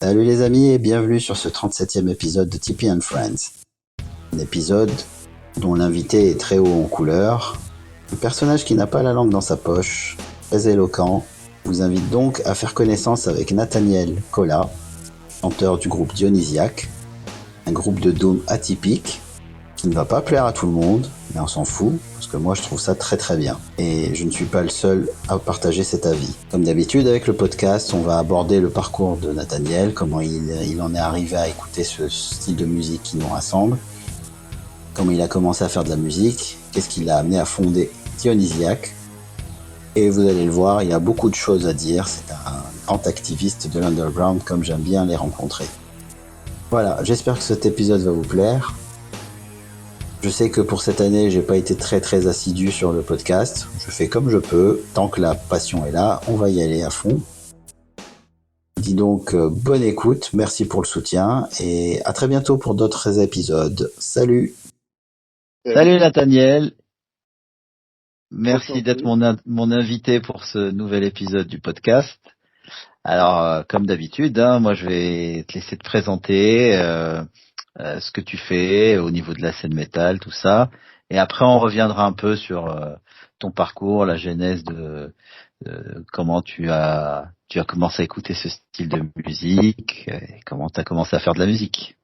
Salut les amis et bienvenue sur ce 37e épisode de Tipeee and Friends. Un épisode dont l'invité est très haut en couleur, un personnage qui n'a pas la langue dans sa poche, très éloquent, vous invite donc à faire connaissance avec Nathaniel Colla, chanteur du groupe Dionysiac, un groupe de doom atypique qui ne va pas plaire à tout le monde, mais on s'en fout, parce que moi je trouve ça très très bien. Et je ne suis pas le seul à partager cet avis. Comme d'habitude avec le podcast, on va aborder le parcours de Nathaniel, comment il en est arrivé à écouter ce style de musique qui nous rassemble, comment il a commencé à faire de la musique, qu'est-ce qui l'a amené à fonder Dionysiac. Et vous allez le voir, il y a beaucoup de choses à dire, c'est un grand activiste de l'underground comme j'aime bien les rencontrer. Voilà, j'espère que cet épisode va vous plaire. Je sais que pour cette année, j'ai pas été très assidu sur le podcast. Je fais comme je peux. Tant que la passion est là, on va y aller à fond. Dis donc, bonne écoute, merci pour le soutien et à très bientôt pour d'autres épisodes. Salut! Salut Nathaniel, merci Enchanté. d'être mon invité pour ce nouvel épisode du podcast. Alors, comme d'habitude, moi je vais te laisser te présenter ce que tu fais au niveau de la scène métal, tout ça. Et après, on reviendra un peu sur ton parcours, la genèse de comment tu as commencé à écouter ce style de musique, et comment tu as commencé à faire de la musique.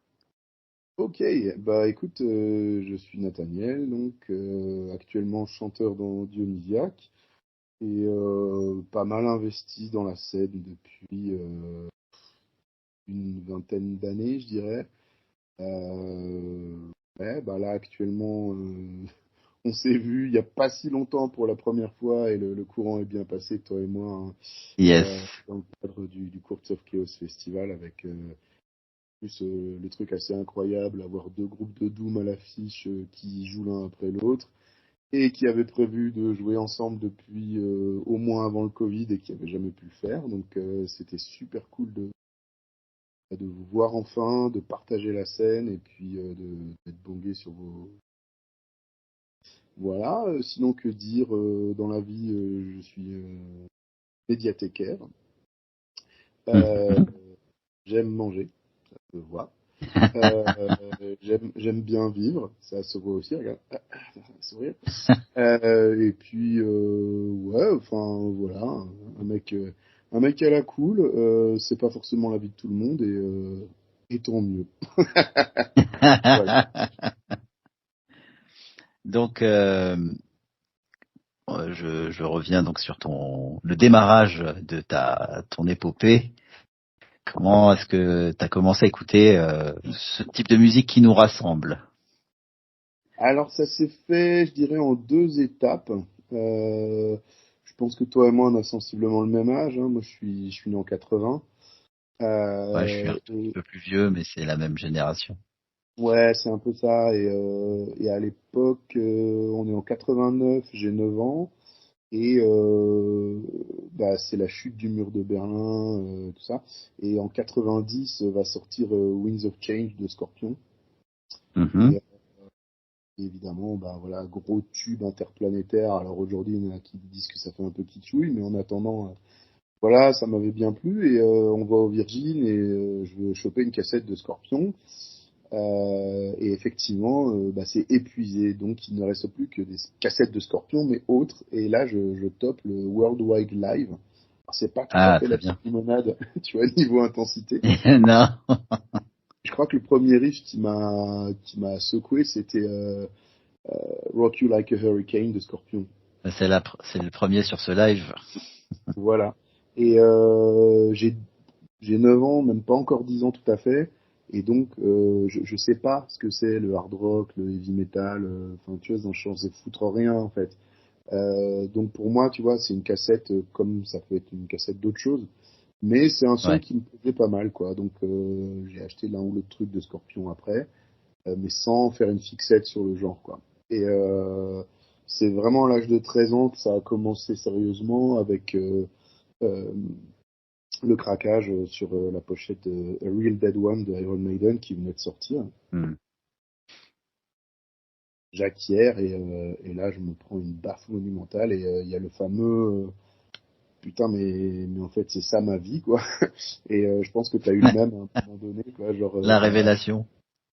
Ok, bah écoute, je suis Nathaniel, donc actuellement chanteur dans Dionysiac et pas mal investi dans la scène depuis une vingtaine d'années, je dirais. Ouais, bah là actuellement, on s'est vu il y a pas si longtemps pour la première fois et le courant est bien passé, toi et moi, hein, Yes. dans le cadre du Courts of Chaos Festival avec plus le truc assez incroyable, avoir deux groupes de Doom à l'affiche qui jouent l'un après l'autre et qui avaient prévu de jouer ensemble depuis au moins avant le Covid et qui n'avaient jamais pu le faire. Donc c'était super cool de vous voir enfin, de partager la scène et puis d'être bongué sur vos... Voilà, sinon que dire dans la vie, je suis médiathécaire. J'aime manger, ça se voit. J'aime bien vivre, ça se voit aussi, regarde, sourire. Et puis ouais, enfin voilà, un mec à la cool, c'est pas forcément la vie de tout le monde et tant mieux. Voilà. Donc, je reviens donc sur le démarrage de ton épopée. Comment est-ce que tu as commencé à écouter ce type de musique qui nous rassemble? Alors ça s'est fait, je dirais, en deux étapes. Je pense que toi et moi on a sensiblement le même âge, hein. Moi je suis né en 80. Ouais, je suis un tout petit Et peu plus vieux, mais c'est la même génération. ouais, c'est un peu ça. Et à l'époque, on est en 89, j'ai 9 ans. Et bah, c'est la chute du mur de Berlin, tout ça. Et en 90 va sortir Winds of Change de Scorpion. Mhm. Et évidemment, bah voilà, gros tube interplanétaire. Alors aujourd'hui, il y en a qui disent que ça fait un peu kitschouille, mais en attendant, voilà, ça m'avait bien plu. Et on va au Virgin et je veux choper une cassette de Scorpion. Et effectivement, bah, c'est épuisé, donc il ne reste plus que des cassettes de Scorpion, mais autres. Et là, je top le Worldwide Live. Alors, c'est pas tout à Ah, fait très la bien. limonade, tu vois, niveau intensité. Non, Je crois que le premier riff qui m'a secoué, c'était Rock You Like a Hurricane de Scorpion. c'est le premier sur ce live. Voilà. Et j'ai 9 ans, même pas encore 10 ans tout à fait. Et donc, je sais pas ce que c'est le hard rock, le heavy metal. Enfin, tu vois, j'en sais foutre rien en fait. Donc pour moi, tu vois, c'est une cassette comme ça peut être une cassette d'autre chose. Mais c'est un son Ouais. qui me plaisait pas mal, quoi. Donc j'ai acheté l'un ou l'autre truc de Scorpion après, mais sans faire une fixette sur le genre, quoi. Et c'est vraiment à l'âge de 13 ans que ça a commencé sérieusement avec euh, le craquage sur la pochette A Real Dead One de Iron Maiden qui venait de sortir. Hmm. J'acquiers et là je me prends une baffe monumentale et il y a le fameux putain, mais en fait, c'est ça ma vie, quoi. Et je pense que t'as eu le même à un moment donné, quoi. Genre, La révélation.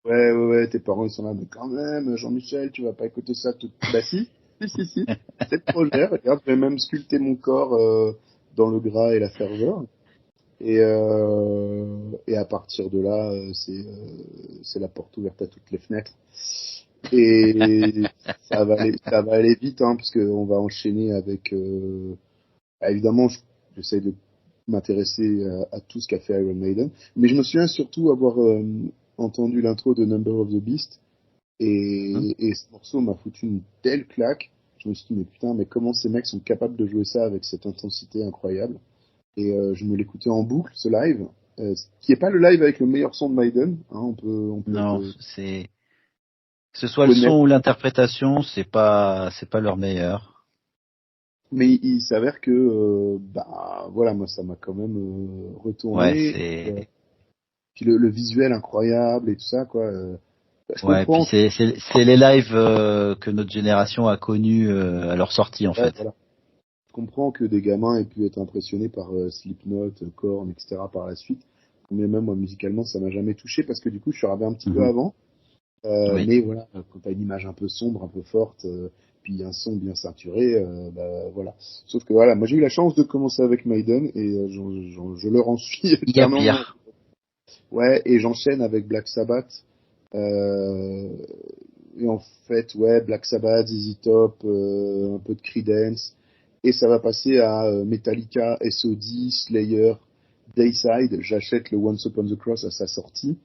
ouais, tes parents, ils sont là, mais quand même, Jean-Michel, tu vas pas écouter ça tout... Bah si. C'est le projet, regarde, je vais même sculpter mon corps dans le gras et la ferveur. Et à partir de là, c'est la porte ouverte à toutes les fenêtres. Et ça va aller vite, hein, parce qu'on va enchaîner avec... évidemment, j'essaie de m'intéresser à tout ce qu'a fait Iron Maiden. Mais je me souviens surtout avoir entendu l'intro de Number of the Beast. Et ce morceau m'a foutu une telle claque. Je me suis dit, mais putain, mais comment ces mecs sont capables de jouer ça avec cette intensité incroyable. Et je me l'écoutais en boucle, ce live, qui est pas le live avec le meilleur son de Maiden. Hein, on peut Non, être c'est que ce soit le honnête. son ou l'interprétation, c'est pas leur meilleur. Mais il s'avère que, bah voilà, moi ça m'a quand même Ouais, retourné. c'est Puis le visuel incroyable et tout ça, quoi. Je ouais, puis comprends. c'est les lives que notre génération a connus à leur sortie en Ouais, fait. voilà. Je comprends que des gamins aient pu être impressionnés par Slipknot, Korn, etc. par la suite. Mais même moi musicalement, ça m'a jamais touché parce que du coup, je suis arrivé un petit peu avant. Oui. Mais voilà, quand t'as une image un peu sombre, un peu forte, puis un son bien ceinturé, bah voilà. Sauf que voilà, moi j'ai eu la chance de commencer avec Maiden et je leur en suis Il y a éternellement. pire. Ouais, et j'enchaîne avec Black Sabbath. Euh, et en fait, ouais, Black Sabbath, ZZ Top, un peu de Creedence. Et ça va passer à Metallica, SOD, Slayer, Dayside. J'achète le Once Upon the Cross à sa sortie.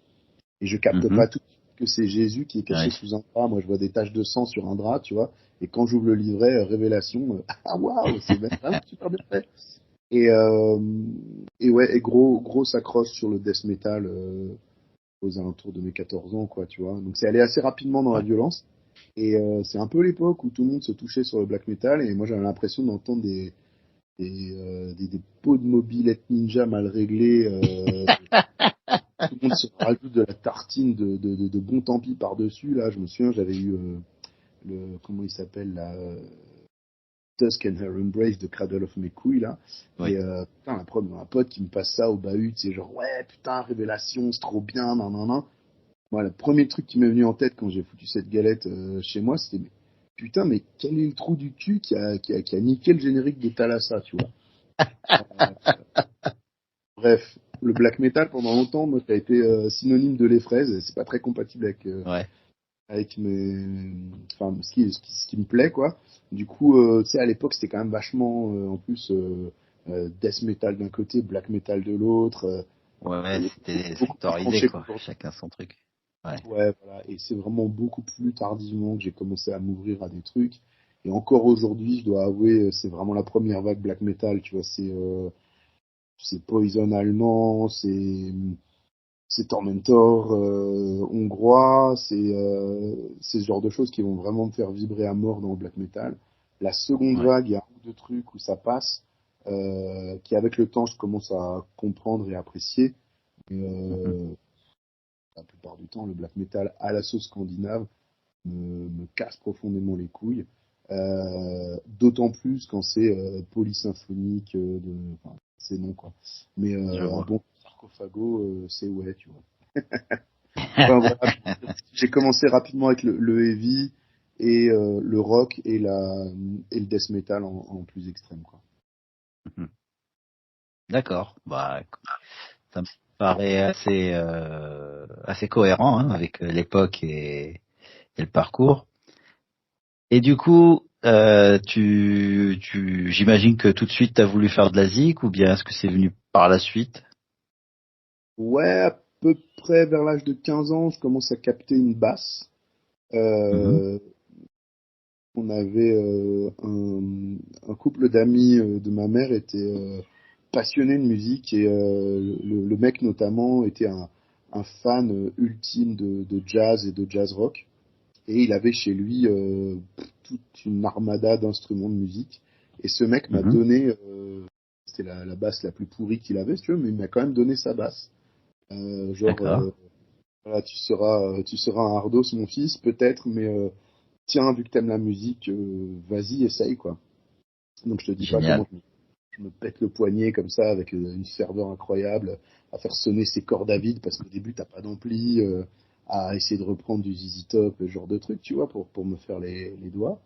Et je capte pas tout de suite que c'est Jésus qui est caché Ouais. sous un drap. Moi, je vois des taches de sang sur un drap, tu vois. Et quand j'ouvre le livret, révélation, ah waouh, c'est vraiment super bien fait. Et, euh, et ouais, et gros s'accroche sur le death metal aux alentours de mes 14 ans, quoi, tu vois. Donc c'est allé assez rapidement dans la Ouais. violence. Et c'est un peu l'époque où tout le monde se touchait sur le black metal. Et moi, j'avais l'impression d'entendre des pots de mobilette ninja mal réglés. Tout le monde se rajoute de la tartine de bon tant pis par-dessus. Là, je me souviens, j'avais eu comment il s'appelle là, Tusk and Her Embrace de Cradle of Mes couilles là. Oui. Et putain, la preuve, un pote qui me passe ça au bahut, c'est genre ouais putain révélation, c'est trop bien, nan. Moi, le premier truc qui m'est venu en tête quand j'ai foutu cette galette chez moi, c'était putain, mais quel est le trou du cul qui a niqué le générique de Thalassa, tu vois. Bref, le black metal pendant longtemps, moi, ça a été synonyme de les fraises. Et c'est pas très compatible Ouais. avec enfin, ce qui me plaît, quoi. Du coup, tu sais, à l'époque, c'était quand même vachement, en plus, death metal d'un côté, black metal de l'autre. Ouais, Et c'était beaucoup plus sectorisé tranché quoi. qu'aujourd'hui. Chacun son truc. Ouais. Ouais, voilà. Et c'est vraiment beaucoup plus tardivement que j'ai commencé à m'ouvrir à des trucs. Et encore aujourd'hui, je dois avouer, c'est vraiment la première vague black metal, tu vois. C'est Poison allemand, c'est Tormentor hongrois, c'est ce genre de choses qui vont vraiment me faire vibrer à mort dans le black metal. La seconde Ouais. vague, il y a un ou deux trucs où ça passe, qui avec le temps je commence à comprendre et apprécier. Mais, la plupart du temps, le black metal à la sauce scandinave me casse profondément les couilles. D'autant plus quand c'est polysymphonique, enfin, c'est non quoi. Mais Je un vois. bon sarcophago, c'est ouais, tu vois. Enfin, voilà. J'ai commencé rapidement avec le heavy et le rock et le death metal en plus extrême quoi. D'accord. Bah, ça me paraît assez cohérent hein, avec l'époque et le parcours. Et du coup, j'imagine que tout de suite t'as voulu faire de la zik ou bien est-ce que c'est venu par la suite? Ouais, à peu près vers l'âge de 15 ans, je commence à capter une basse. Mhm. Euh, on avait un couple d'amis de ma mère était passionné de musique et le mec notamment était un fan ultime de jazz et de jazz rock et il avait chez lui toute une armada d'instruments de musique et ce mec m'a Mhm. donné c'était la basse la plus pourrie qu'il avait si tu veux mais il m'a quand même donné sa basse genre D'accord. voilà tu seras un hardos mon fils peut-être mais tiens, vu que t'aimes la musique, vas-y, essaye, quoi. Donc je te dis pas comment Génial. me pète le poignet comme ça avec une ferveur incroyable à faire sonner ses cordes à vide parce qu'au début t'as pas d'ampli, à essayer de reprendre du ZZ Top, ce genre de truc, tu vois, pour me faire les doigts.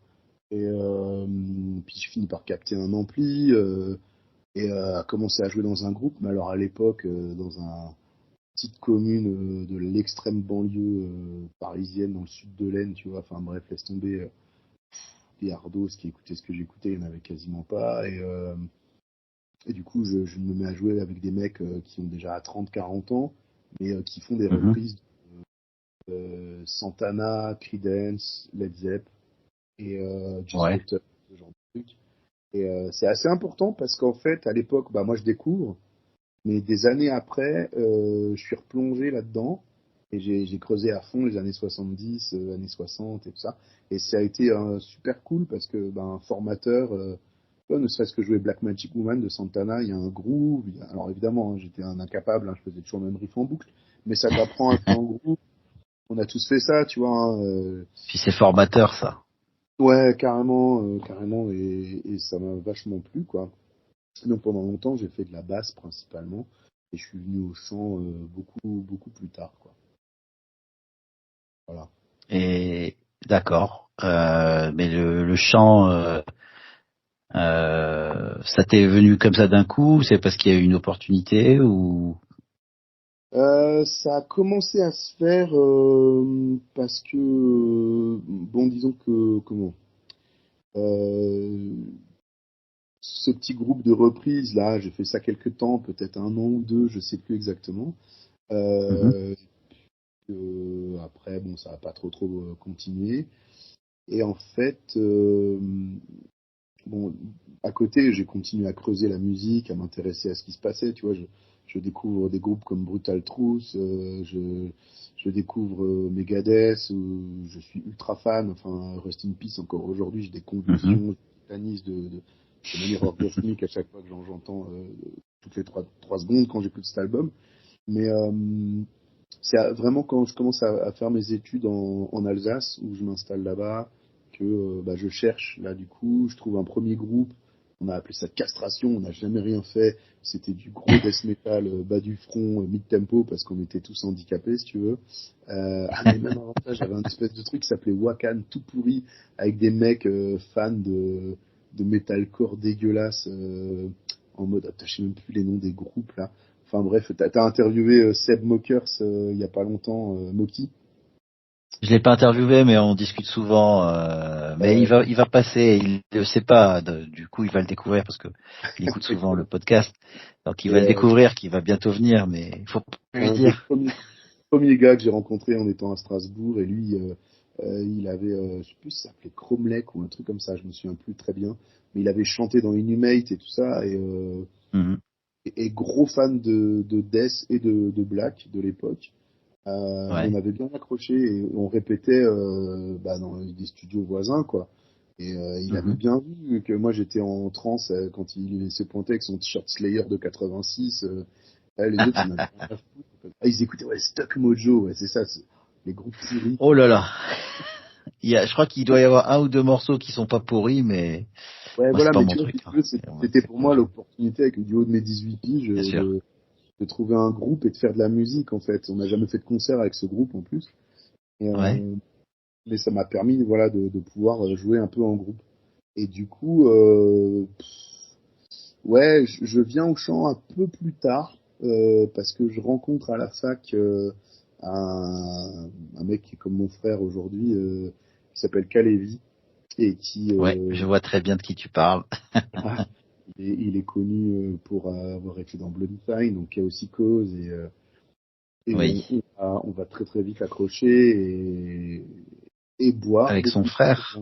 Et puis je finis par capter un ampli et à commencer à jouer dans un groupe, mais alors à l'époque dans un petite commune de l'extrême banlieue parisienne dans le sud de l'Aisne, tu vois, enfin bref, laisse tomber les hardos qui écoutaient ce que j'écoutais, il n'y en avait quasiment pas. Et du coup, je me mets à jouer avec des mecs qui ont déjà 30-40 ans, mais qui font des Mhm. reprises de Santana, Creedence, Led Zepp et Just Ouais. Got Up, ce genre de truc. Et c'est assez important parce qu'en fait, à l'époque, bah, moi je découvre, mais des années après, je suis replongé là-dedans et j'ai creusé à fond les années 70, années 60 et tout ça. Et ça a été super cool parce que ben, formateur, ne serait-ce que jouer Black Magic Woman de Santana, il y a un groove. Alors évidemment, hein, j'étais un incapable, hein, je faisais toujours le même riff en boucle, mais ça t'apprend à jouer en groove. On a tous fait ça, tu vois. Hein, Puis c'est formateur, ça. ouais, carrément, carrément, et ça m'a vachement plu, quoi. Donc pendant longtemps, j'ai fait de la basse principalement, et je suis venu au chant beaucoup plus tard, quoi. Voilà. Et d'accord. Mais le chant, ça t'est venu comme ça d'un coup? C'est parce qu'il y a eu une opportunité ou? Ça a commencé à se faire parce que, bon, disons que, comment, euh, ce petit groupe de reprises là, j'ai fait ça quelques temps, peut-être un an ou deux, je sais plus exactement. Mhm. Euh, Après, bon, ça a pas trop continué. Et en fait, bon, à côté, j'ai continué à creuser la musique, à m'intéresser à ce qui se passait. Tu vois, je découvre des groupes comme Brutal Truth, je découvre Megadeth, où je suis ultra fan. Enfin, Rest in Peace, encore aujourd'hui, j'ai des Mhm. convulsions, je tétanise de manière orgasmique à chaque fois que j'entends toutes les trois secondes quand j'écoute cet album. Mais c'est vraiment quand je commence à faire mes études en Alsace, où je m'installe là-bas, que bah, je cherche, là du coup, je trouve un premier groupe, on a appelé ça Castration, on n'a jamais rien fait, c'était du gros death metal, bas du front, mid-tempo, parce qu'on était tous handicapés, si tu veux. Ah mais même avant ça, j'avais un espèce de truc qui s'appelait Wakan, tout pourri, avec des mecs fans de metalcore dégueulasse, en mode, ah, je sais même plus les noms des groupes là. Enfin bref, t'as interviewé Seb Mokers il y a pas longtemps, Moki. Je l'ai pas interviewé, mais on discute souvent. Mais Euh, il va passer. Il ne sait pas. Du coup, il va le découvrir parce que il écoute souvent le podcast. Donc, il va et le découvrir, qu'il va bientôt venir. Mais il faut pas c'est lui un des dire. premiers gars que j'ai rencontré en étant à Strasbourg, et lui, il avait, je sais plus, si ça s'appelait Chromlech ou un truc comme ça, je me souviens plus très bien, mais il avait chanté dans Inhumate et tout ça, Mhm. et gros fan de Death et de Black de l'époque. Et on Ouais. avait bien accroché et on répétait bah, dans des studios voisins, quoi. Et il avait Mhm. bien vu que moi j'étais en transe quand il se pointait avec son t-shirt Slayer de 86. Les autres, ils n'avaient rien à foutre. Ah, ils écoutaient ouais, Stuck Mojo, ouais, c'est ça, les groupes pourris. Oh là là. Je crois qu'il doit y avoir un ou deux morceaux qui sont pas pourris, mais Ouais, moi, c'est voilà, pas mais mon tu vois, si truc, tu hein. veux, Moi, c'était c'est pour pas moi genre. l'opportunité avec du haut de mes 18 piges Bien sûr. de trouver un groupe et de faire de la musique, en fait. On n'a jamais fait de concert avec ce groupe, en plus. Et, Ouais. mais ça m'a permis voilà de pouvoir jouer un peu en groupe et du coup ouais je viens au chant un peu plus tard parce que je rencontre à la fac un mec qui est comme mon frère aujourd'hui qui s'appelle Kalevi et qui Ouais. Je vois très bien de qui tu parles. il est connu pour avoir été dans Bloody Sign donc Chaos Cause et Oui. on va très vite accrocher et boire Avec son beaucoup. frère.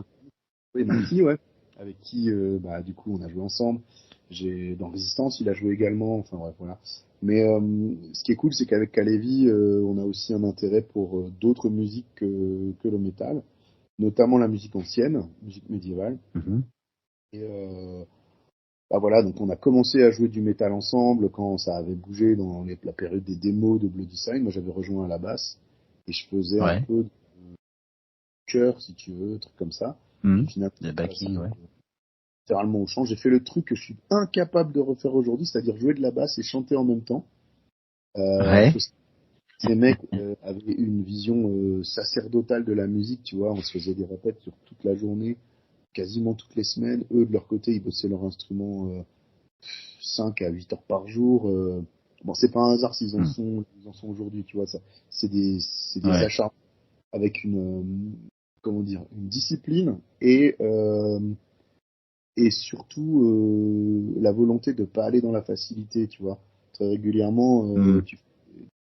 Oui, Maki, ouais. Avec qui, bah, du coup, on a joué ensemble. Dans Résistance, il a joué également. Enfin, bref, voilà. Mais ce qui est cool, c'est qu'avec Kalevi, on a aussi un intérêt pour d'autres musiques que le métal, notamment la musique ancienne, musique médiévale. Mhm. Et bah voilà, donc on a commencé à jouer du métal ensemble quand ça avait bougé dans la période des démos de Bloody Sign. Moi, j'avais rejoint à la basse et je faisais un Ouais. peu de chœur, si tu veux, truc comme ça. Puis Mhm. finalement, Le ça backing, ouais. littéralement au chant. J'ai fait le truc que je suis incapable de refaire aujourd'hui, c'est-à-dire jouer de la basse et chanter en même temps. Ouais. Ces mecs avaient une vision sacerdotale de la musique, tu vois. On se faisait des répètes sur toute la journée, quasiment toutes les semaines. Eux, de leur côté, ils bossaient leur instrument 5 à 8 heures par jour. Bon, c'est pas un hasard s'ils en sont, ils en sont aujourd'hui, tu vois. Ça, c'est des achats avec comment dire, une discipline et surtout la volonté de pas aller dans la facilité, tu vois. Très régulièrement, tu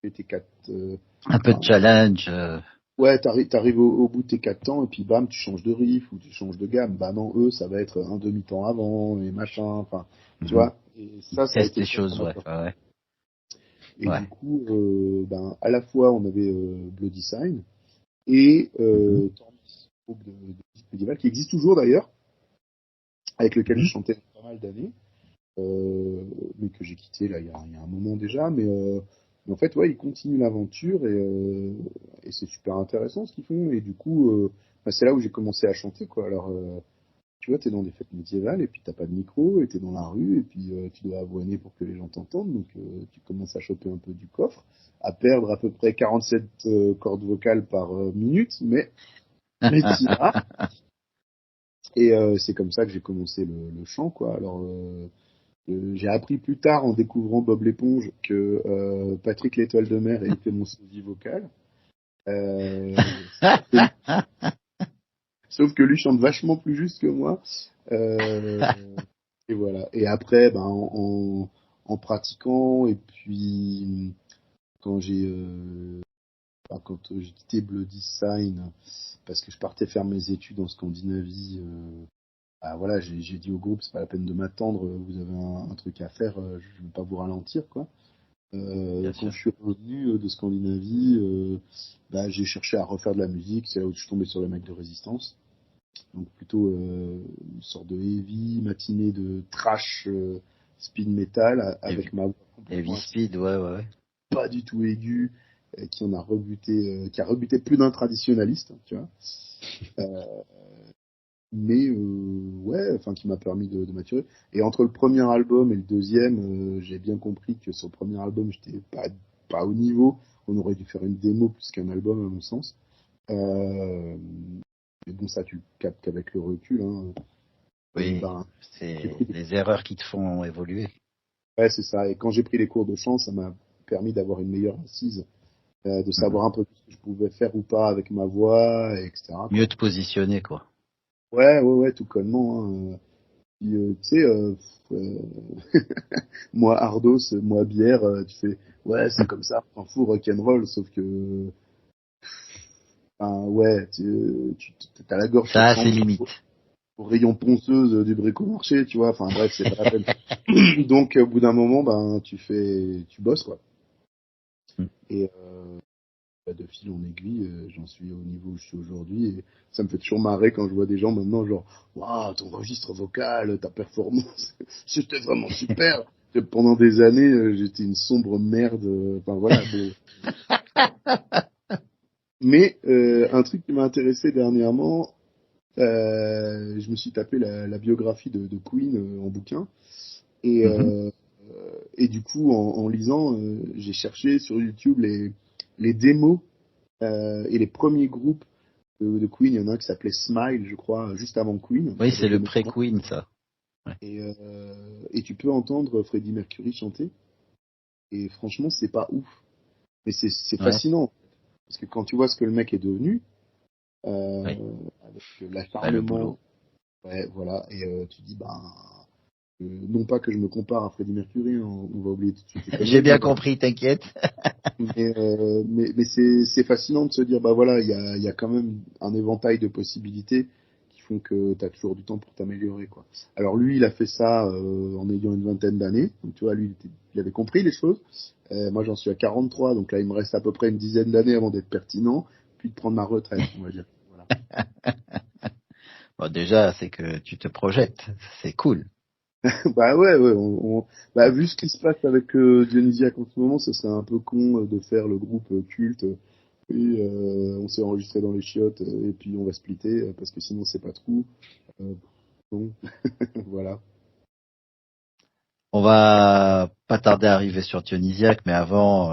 fais tes un peu de challenge. Ouais, t'arrives au bout de tes 4 temps et puis bam, tu changes de riff ou tu changes de gamme. Bah non, eux, ça va être un demi-temps avant et machin. Enfin, tu vois. Et ça a Teste été les très choses, ouais. formateur. Ouais. Et Ouais. du coup, ben à la fois on avait Bloody Sign et Tormis, groupe de musique médiévale qui existe toujours d'ailleurs, avec lequel je chantais pas mal d'années. Mais que j'ai quitté là il y a un moment déjà, mais en fait ouais ils continuent l'aventure et c'est super intéressant ce qu'ils font et du coup bah, c'est là où j'ai commencé à chanter quoi. Alors tu vois t'es dans des fêtes médiévales et puis t'as pas de micro et t'es dans la rue et puis tu dois avoiner pour que les gens t'entendent donc tu commences à choper un peu du coffre, à perdre à peu près 47 cordes vocales par minute mais t'y vas et c'est comme ça que j'ai commencé le chant quoi. Alors j'ai appris plus tard en découvrant Bob l'éponge que Patrick l'étoile de mer était mon sosie vocal. Euh, sauf que lui chante vachement plus juste que moi. Euh, et voilà. Et après, ben, en pratiquant, et puis quand j'ai quitté Bloody Sign, parce que je partais faire mes études en Scandinavie, bah voilà, j'ai dit au groupe, c'est pas la peine de m'attendre, vous avez un truc à faire, je vais pas vous ralentir, quoi. Bien Quand sûr. je suis revenu de Scandinavie, bah, j'ai cherché à refaire de la musique. C'est là où je suis tombé sur les mecs de Résistance. Donc plutôt une sorte de heavy matinée de trash speed metal avec ma voix complètement Heavy Speed, ouais. pas du tout aiguë, qui a rebuté plus d'un traditionnaliste, tu vois. Mais ouais, enfin qui m'a permis de maturer. Et entre le premier album et le deuxième, j'ai bien compris que sur le premier album, j'étais pas au niveau. On aurait dû faire une démo plus qu'un album à mon sens. Mais bon, ça tu le captes qu'avec le recul. Hein. Et Oui, ben, j'ai c'est pris des... les erreurs qui te font évoluer. Ouais, c'est ça. Et quand j'ai pris les cours de chant, ça m'a permis d'avoir une meilleure assise, de Mhm. savoir un peu ce que je pouvais faire ou pas avec ma voix, etc. Mieux Quoi. te positionner, quoi. Ouais, tout connement. Hein. Puis, tu sais, moi Ardos, moi bière, tu fais ouais c'est comme ça, t'en fous rock'n'roll, sauf que ouais, t'as la gorge qui Ça a ses ressemble limites. au rayon ponceuse du bricomarché, tu vois, enfin bref, c'est pas la peine. Donc au bout d'un moment, ben tu bosses quoi. Mhm. Et de fil en aiguille, j'en suis au niveau où je suis aujourd'hui et ça me fait toujours marrer quand je vois des gens maintenant genre waouh ton registre vocal, ta performance, c'était vraiment super. Et pendant des années, j'étais une sombre merde. Enfin voilà. Mais un truc qui m'a intéressé dernièrement, je me suis tapé la biographie de Queen en bouquin Mhm. et du coup en lisant, j'ai cherché sur YouTube les démos et les premiers groupes de Queen. Il y en a un qui s'appelait Smile, je crois, juste avant Queen, Oui, c'est avec le le mec. pré-Queen, ça. Ouais. Et tu peux entendre Freddie Mercury chanter. Et franchement, c'est pas ouf. Mais c'est Ouais. fascinant. Parce que quand tu vois ce que le mec est devenu, Oui. avec Bah, le l'acharnement, boulot. ouais, voilà, et tu dis, ben, non pas que je me compare à Freddie Mercury, hein, on va oublier tout de suite les J'ai conneries, bien compris, t'inquiète. mais c'est fascinant de se dire, bah voilà, il y a quand même un éventail de possibilités qui font que tu as toujours du temps pour t'améliorer, quoi. Alors lui, il a fait ça en ayant une vingtaine d'années, donc tu vois, lui, il avait compris les choses. Moi, j'en suis à 43, donc là, il me reste à peu près une dizaine d'années avant d'être pertinent, puis de prendre ma retraite, on va dire. Voilà. Bon, déjà, c'est que tu te projettes. C'est cool. Bah ouais, bah, vu ce qui se passe avec Dionysiac en ce moment, ce serait un peu con de faire le groupe culte et on s'est enregistré dans les chiottes et puis on va splitter parce que sinon c'est pas trou. Euh, Donc, voilà. On va pas tarder à arriver sur Dionysiac, mais avant,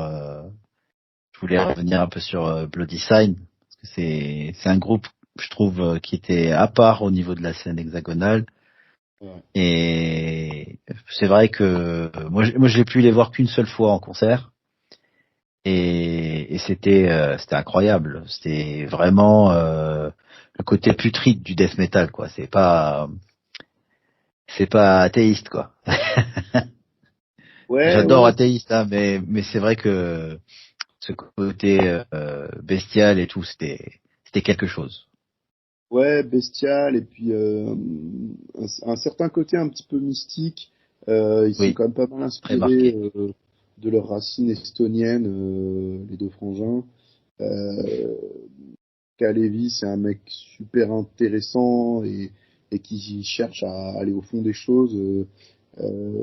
je voulais revenir un peu sur Bloody Sign, parce que c'est un groupe, je trouve, qui était à part au niveau de la scène hexagonale. Ouais. Et c'est vrai que moi je l'ai pu les voir qu'une seule fois en concert, et c'était incroyable. C'était vraiment le côté putride du death metal, quoi. C'est pas athéiste, quoi. Ouais, J'adore ouais, athéiste, hein, mais c'est vrai que ce côté bestial et tout, c'était quelque chose. ouais, bestial, et puis un certain côté un petit peu mystique. Ils sont Oui, quand même pas mal très inspirés marqué. de leurs racines estoniennes, les deux frangins. Euh, Kalevi, c'est un mec super intéressant et qui cherche à aller au fond des choses. Euh,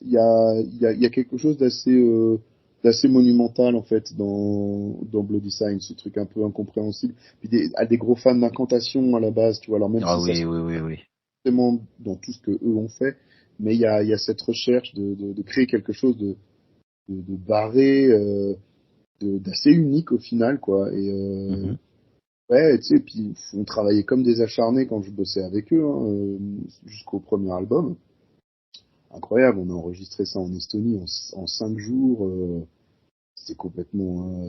il y a quelque chose d'assez monumental en fait dans Bloody Sign, ce truc un peu incompréhensible. Puis des gros fans d'incantation à la base, tu vois. Alors même Ah si ça se oui, oui, oui, oui. fait vraiment dans tout ce que eux ont fait, mais il y a cette recherche de créer quelque chose de barré, d'assez unique au final, quoi. Et Mhm. ouais, tu sais, puis on travaillait comme des acharnés quand je bossais avec eux, hein, jusqu'au premier album. Incroyable, on a enregistré ça en Estonie en 5 jours. C'était complètement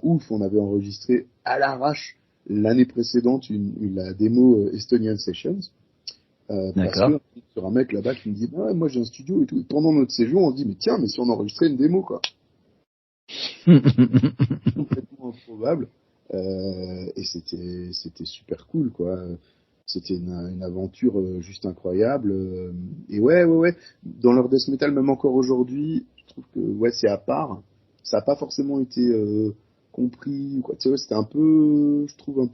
ouf. On avait enregistré à l'arrache l'année précédente la démo Estonian Sessions. Parce D'accord. que sur un mec là-bas qui me dit ouais, moi j'ai un studio et tout. Et pendant notre séjour, on se dit mais tiens, mais si on enregistrait une démo quoi, complètement improbable. Et c'était super cool quoi. C'était une aventure juste incroyable. Et ouais. Dans leur death metal, même encore aujourd'hui, je trouve que ouais c'est à part. Ça a pas forcément été compris ou quoi. Tu sais, ouais, c'était un peu, je trouve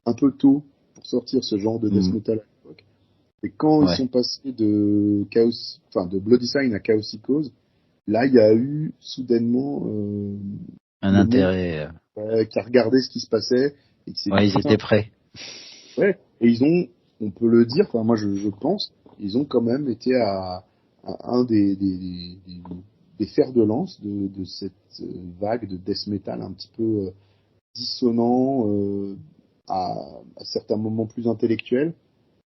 un peu tôt pour sortir ce genre de death Mhm. metal à l'époque. Et quand ils Ouais, sont passés de Bloody Sign à Chaosicos, là il y a eu soudainement un le monde intérêt. qui a regardé ce qui se passait et qui s'est dit Ouais, ils putain, étaient prêts. ouais. Et on peut le dire, enfin moi je pense, ils ont quand même été à un des fers de lance de cette vague de death metal un petit peu dissonant, à, à certains moments plus intellectuels,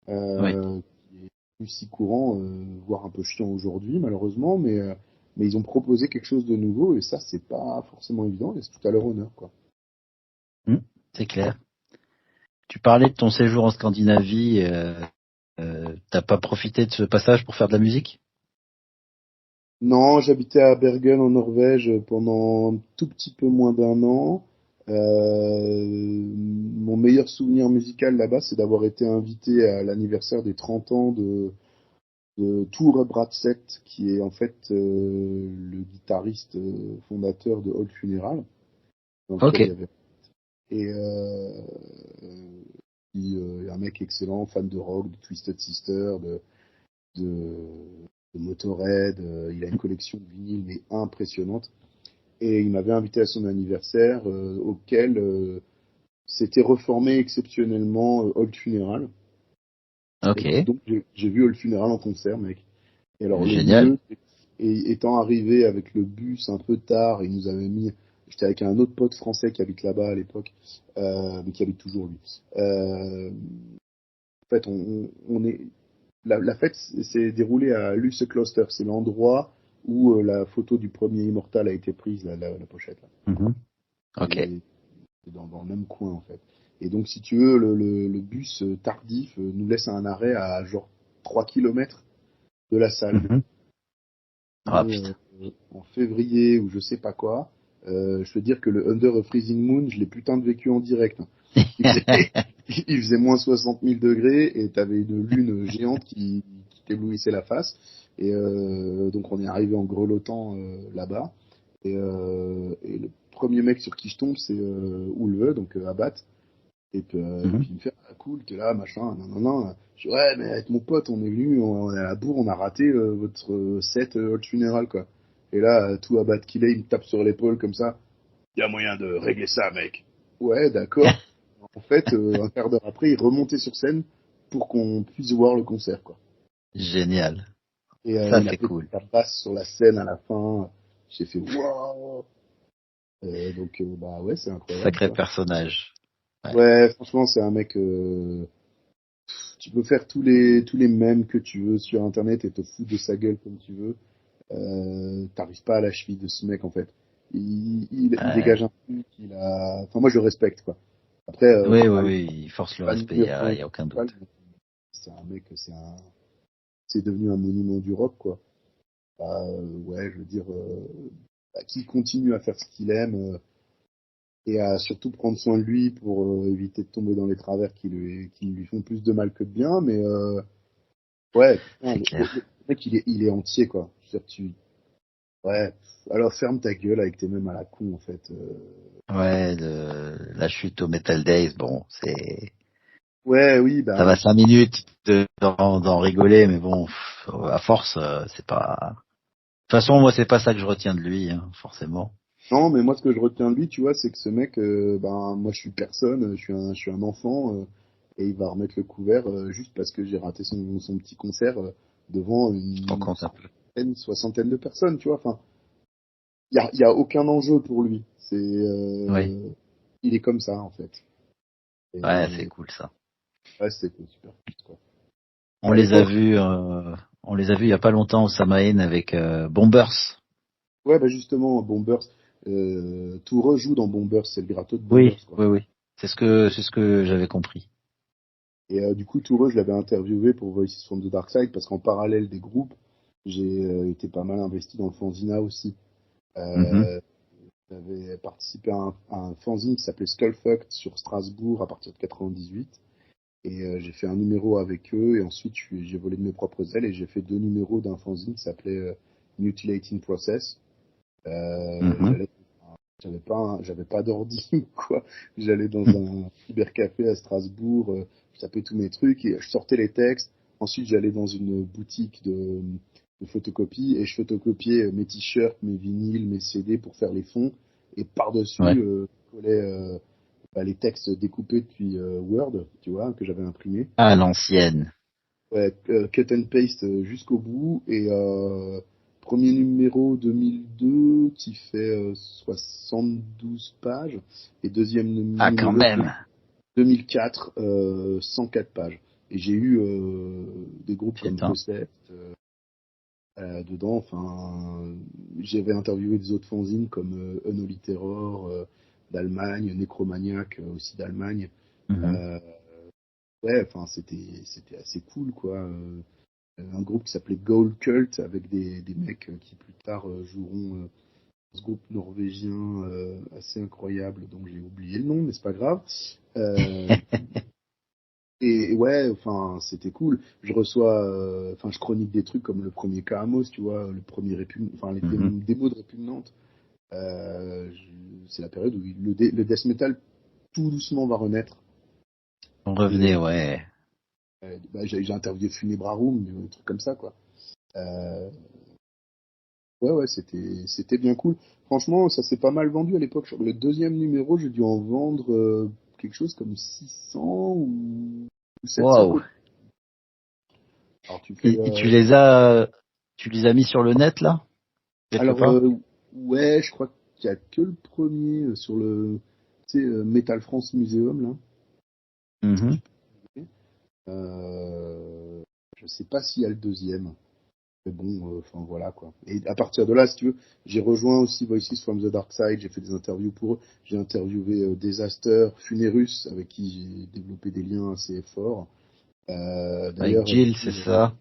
Oui. qui est plus si courant, voire un peu chiant aujourd'hui malheureusement, mais ils ont proposé quelque chose de nouveau et ça c'est pas forcément évident et c'est tout à leur honneur quoi. Mhm. C'est clair. Tu parlais de ton séjour en Scandinavie. T'as pas profité de ce passage pour faire de la musique? Non, j'habitais à Bergen en Norvège pendant un tout petit peu moins d'un an. Mon meilleur souvenir musical là-bas, c'est d'avoir été invité à l'anniversaire des 30 ans de Tore Bratseth, qui est en fait le guitariste fondateur de Old Funeral, dans lequel il y Ok. avait et qui est un mec excellent, fan de rock, de Twisted Sister, de, de Motorhead. Il a une collection de vinyles mais impressionnante. Et il m'avait invité à son anniversaire auquel s'était reformé exceptionnellement Old Funeral. Et puis Ok. donc j'ai vu Old Funeral en concert, mec. Et alors le Génial. mieux, et étant arrivé avec le bus un peu tard, il nous avait mis. J'étais avec un autre pote français qui habite là-bas à l'époque, mais qui habite toujours lui. En fait, on est la fête s'est déroulée à Luce Closter. C'est l'endroit où la photo du premier Immortal a été prise, la pochette. Là. Mhm. Ok. Et c'est dans le même coin en fait. Et donc si tu veux, le bus tardif nous laisse un arrêt à genre 3 kilomètres de la salle. Mhm. On Ah est putain. en février ou je sais pas quoi. Je peux dire que le Under a Freezing Moon, je l'ai putain de vécu en direct. Hein. Il faisait, il faisait moins 60 000 degrés et t'avais une lune géante qui t'éblouissait la face. Et donc on est arrivé en grelottant là-bas. Et le premier mec sur qui je tombe, c'est Ulve, donc Abbat. Et puis Mhm. il me fait ah, cool, t'es là, machin, non, non, non. Je dis ouais, mais avec mon pote, on est venu, on est à la bourre, on a raté votre set Old Funeral, quoi. Et là, tout Abbat qu'il est, il me tape sur l'épaule comme ça. Il y a moyen de régler ça, mec. Ouais, d'accord. En fait, un quart d'heure après, il remontait sur scène pour qu'on puisse voir le concert, quoi. Génial. Et Ça, il a c'est fait cool. sa basse sur la scène à la fin. J'ai fait waouh. Donc bah ouais, c'est incroyable, Sacré quoi. personnage. Ouais. Ouais, franchement, c'est un mec. Tu peux faire tous les mèmes que tu veux sur Internet et te foutre de sa gueule comme tu veux. T'arrives pas à la cheville de ce mec en fait. Il Ouais. dégage un truc. Enfin, moi je le respecte, quoi. Après, Oui, c'est oui, pas le oui, il force le pas respect, y a aucun principal, doute. mais c'est un mec, c'est devenu un monument du rock, quoi. Bah, ouais, je veux dire, qu'il continue à faire ce qu'il aime et à surtout prendre soin de lui pour éviter de tomber dans les travers qui lui font plus de mal que de bien. Mais ouais, putain, C'est le clair. mec il est entier, quoi. Je veux dire, ouais. Alors ferme ta gueule avec tes mêmes à la con, en fait. Ouais, la chute au Metal Days, bon, Ouais, oui, ça bah va 5 minutes d'en rigoler, mais bon, à force, c'est pas. De toute façon, moi, c'est pas ça que je retiens de lui, hein, forcément. non, mais moi ce que je retiens de lui, tu vois, c'est que ce mec, ben moi je suis personne, je suis un enfant, et il va remettre le couvert juste parce que j'ai raté son petit concert devant Je te rends une compte un peu. centaine, soixantaine de personnes, tu vois. Enfin, il y a aucun enjeu pour lui. Oui. Il est comme ça en fait. Ouais, c'est Et cool ça. ouais, c'était super cool, quoi. On À les a l'époque, vus, on les a vus il y a pas longtemps au Samaïn avec Bombers. ouais, bah justement, Bombers, Toureux joue dans Bombers, c'est le gratteux de Oui, Bombers, quoi. oui, oui. C'est ce que j'avais compris. Et du coup, Toureux, je l'avais interviewé pour Voices from the Dark Side parce qu'en parallèle des groupes, j'ai été pas mal investi dans le fanzina aussi. Mhm. Euh, J'avais participé à un fanzine qui s'appelait Skullfucked sur Strasbourg à partir de 98. Et j'ai fait un numéro avec eux et ensuite j'ai volé de mes propres ailes et j'ai fait 2 numéros d'un fanzine qui s'appelait Mutilating Process. Mhm. J'allais j'avais pas d'ordi ou quoi. J'allais dans un cybercafé à Strasbourg, je tapais tous mes trucs et je sortais les textes. Ensuite, j'allais dans une boutique de photocopie et je photocopiais mes t-shirts, mes vinyles, mes CD pour faire les fonds. Et par-dessus, Ouais. je collais les textes découpés depuis Word, tu vois, que j'avais imprimé. À l'ancienne. Ouais, cut and paste jusqu'au bout et premier numéro 2002 qui fait 72 pages et deuxième Ah, quand numéro même. 2004 104 pages. Et j'ai eu des groupes comme Putain. Process dedans. Enfin, j'avais interviewé des autres fanzines comme Unholy Terror d'Allemagne, Necromaniac aussi d'Allemagne. Mhm. Euh, ouais, enfin c'était assez cool, quoi. Un groupe qui s'appelait Gold Cult avec des mecs qui plus tard joueront ce groupe norvégien assez incroyable dont j'ai oublié le nom, mais c'est pas grave. Euh, et ouais, enfin c'était cool. Je reçois, enfin je chronique des trucs comme le premier Kamos, tu vois, le premier enfin les Mhm. démos de Répugnante. C'est la période où le death metal tout doucement va renaître. On Et revenait, ouais. bah, j'ai interviewé Funebrarum, des trucs comme ça, quoi. Euh, Ouais, ouais, c'était bien cool. Franchement, ça s'est pas mal vendu à l'époque. Le deuxième numéro, j'ai dû en vendre quelque chose comme 600 ou 700 Waouh. copies. Alors tu fais... Et tu les as mis sur le net là, quelque Alors, part? ouais, je crois qu'il y a que le premier sur le, tu sais, Metal France Museum, là. Mhm. Tu peux- je sais pas s'il y a le deuxième. Mais bon, enfin voilà, quoi. Et à partir de là, si tu veux, j'ai rejoint aussi Voices from the Dark Side, j'ai fait des interviews pour eux, j'ai interviewé Disaster, Funerus, avec qui j'ai développé des liens assez forts. Avec D'ailleurs, Jill, c'est ça?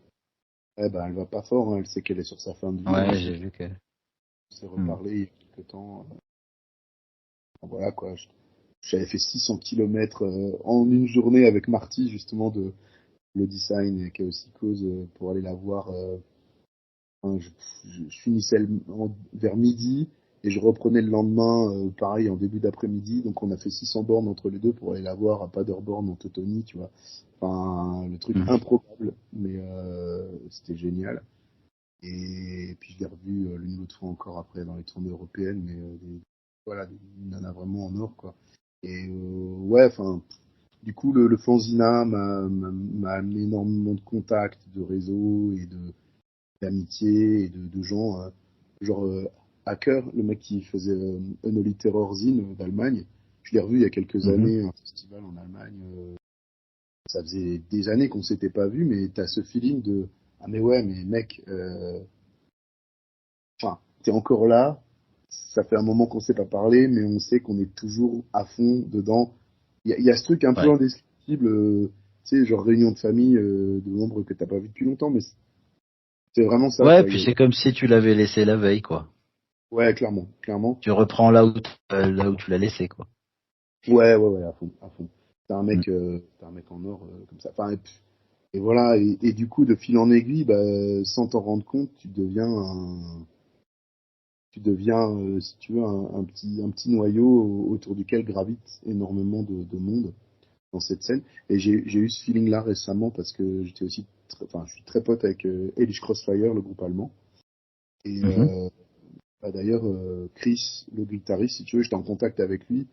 elle va pas fort, hein, elle sait qu'elle est sur sa fin de vie, Ouais, là, j'ai donc vu que. on s'est Hmm. reparlé il y a quelques temps. Enfin, voilà, quoi. J'avais fait 600 kilomètres en une journée avec Marty, justement, de le design et Chaos Cause pour aller la voir. Enfin, je finissais vers midi et je reprenais le lendemain, pareil, en début d'après-midi. Donc on a fait 600 bornes entre les deux pour aller la voir à Paderborn en Teutonie, tu vois. Enfin, le truc Mhm. improbable, mais c'était génial. Et puis je l'ai revu l'une ou l'autre fois encore après dans les tournées européennes, mais voilà, une nana vraiment en or, quoi. Et ouais, enfin, du coup, le fanzina m'a amené énormément de contacts, de réseaux et d'amitié et de gens, genre Hacker, le mec qui faisait Unholy Terror Zine d'Allemagne. Je l'ai revu il y a quelques Mhm. années, un festival en Allemagne. Ça faisait des années qu'on s'était pas vu, mais t'as ce feeling de ah mais ouais, mais mec, enfin, t'es encore là. Ça fait un moment qu'on s'est pas parlé, mais on sait qu'on est toujours à fond dedans. Il y a ce truc un peu Ouais. indescriptible, tu sais, genre réunion de famille de membres que t'as pas vu depuis longtemps, mais c'est vraiment ça, Ouais, quoi. puis c'est comme si tu l'avais laissé la veille, quoi. Ouais, clairement, clairement. Tu reprends là où tu l'as laissé, quoi. Ouais, à fond, à fond. Mm. T'es un mec en or comme ça. Enfin, et voilà, et du coup, de fil en aiguille, bah, sans t'en rendre compte, tu deviens, si tu veux, un petit noyau autour duquel gravite énormément de monde dans cette scène. Et j'ai eu ce feeling-là récemment parce que j'étais aussi, enfin, je suis très pote avec Hellish Crossfire, le groupe allemand. Et Mhm. bah, d'ailleurs, Chris, le guitariste, si tu veux, j'étais en contact avec lui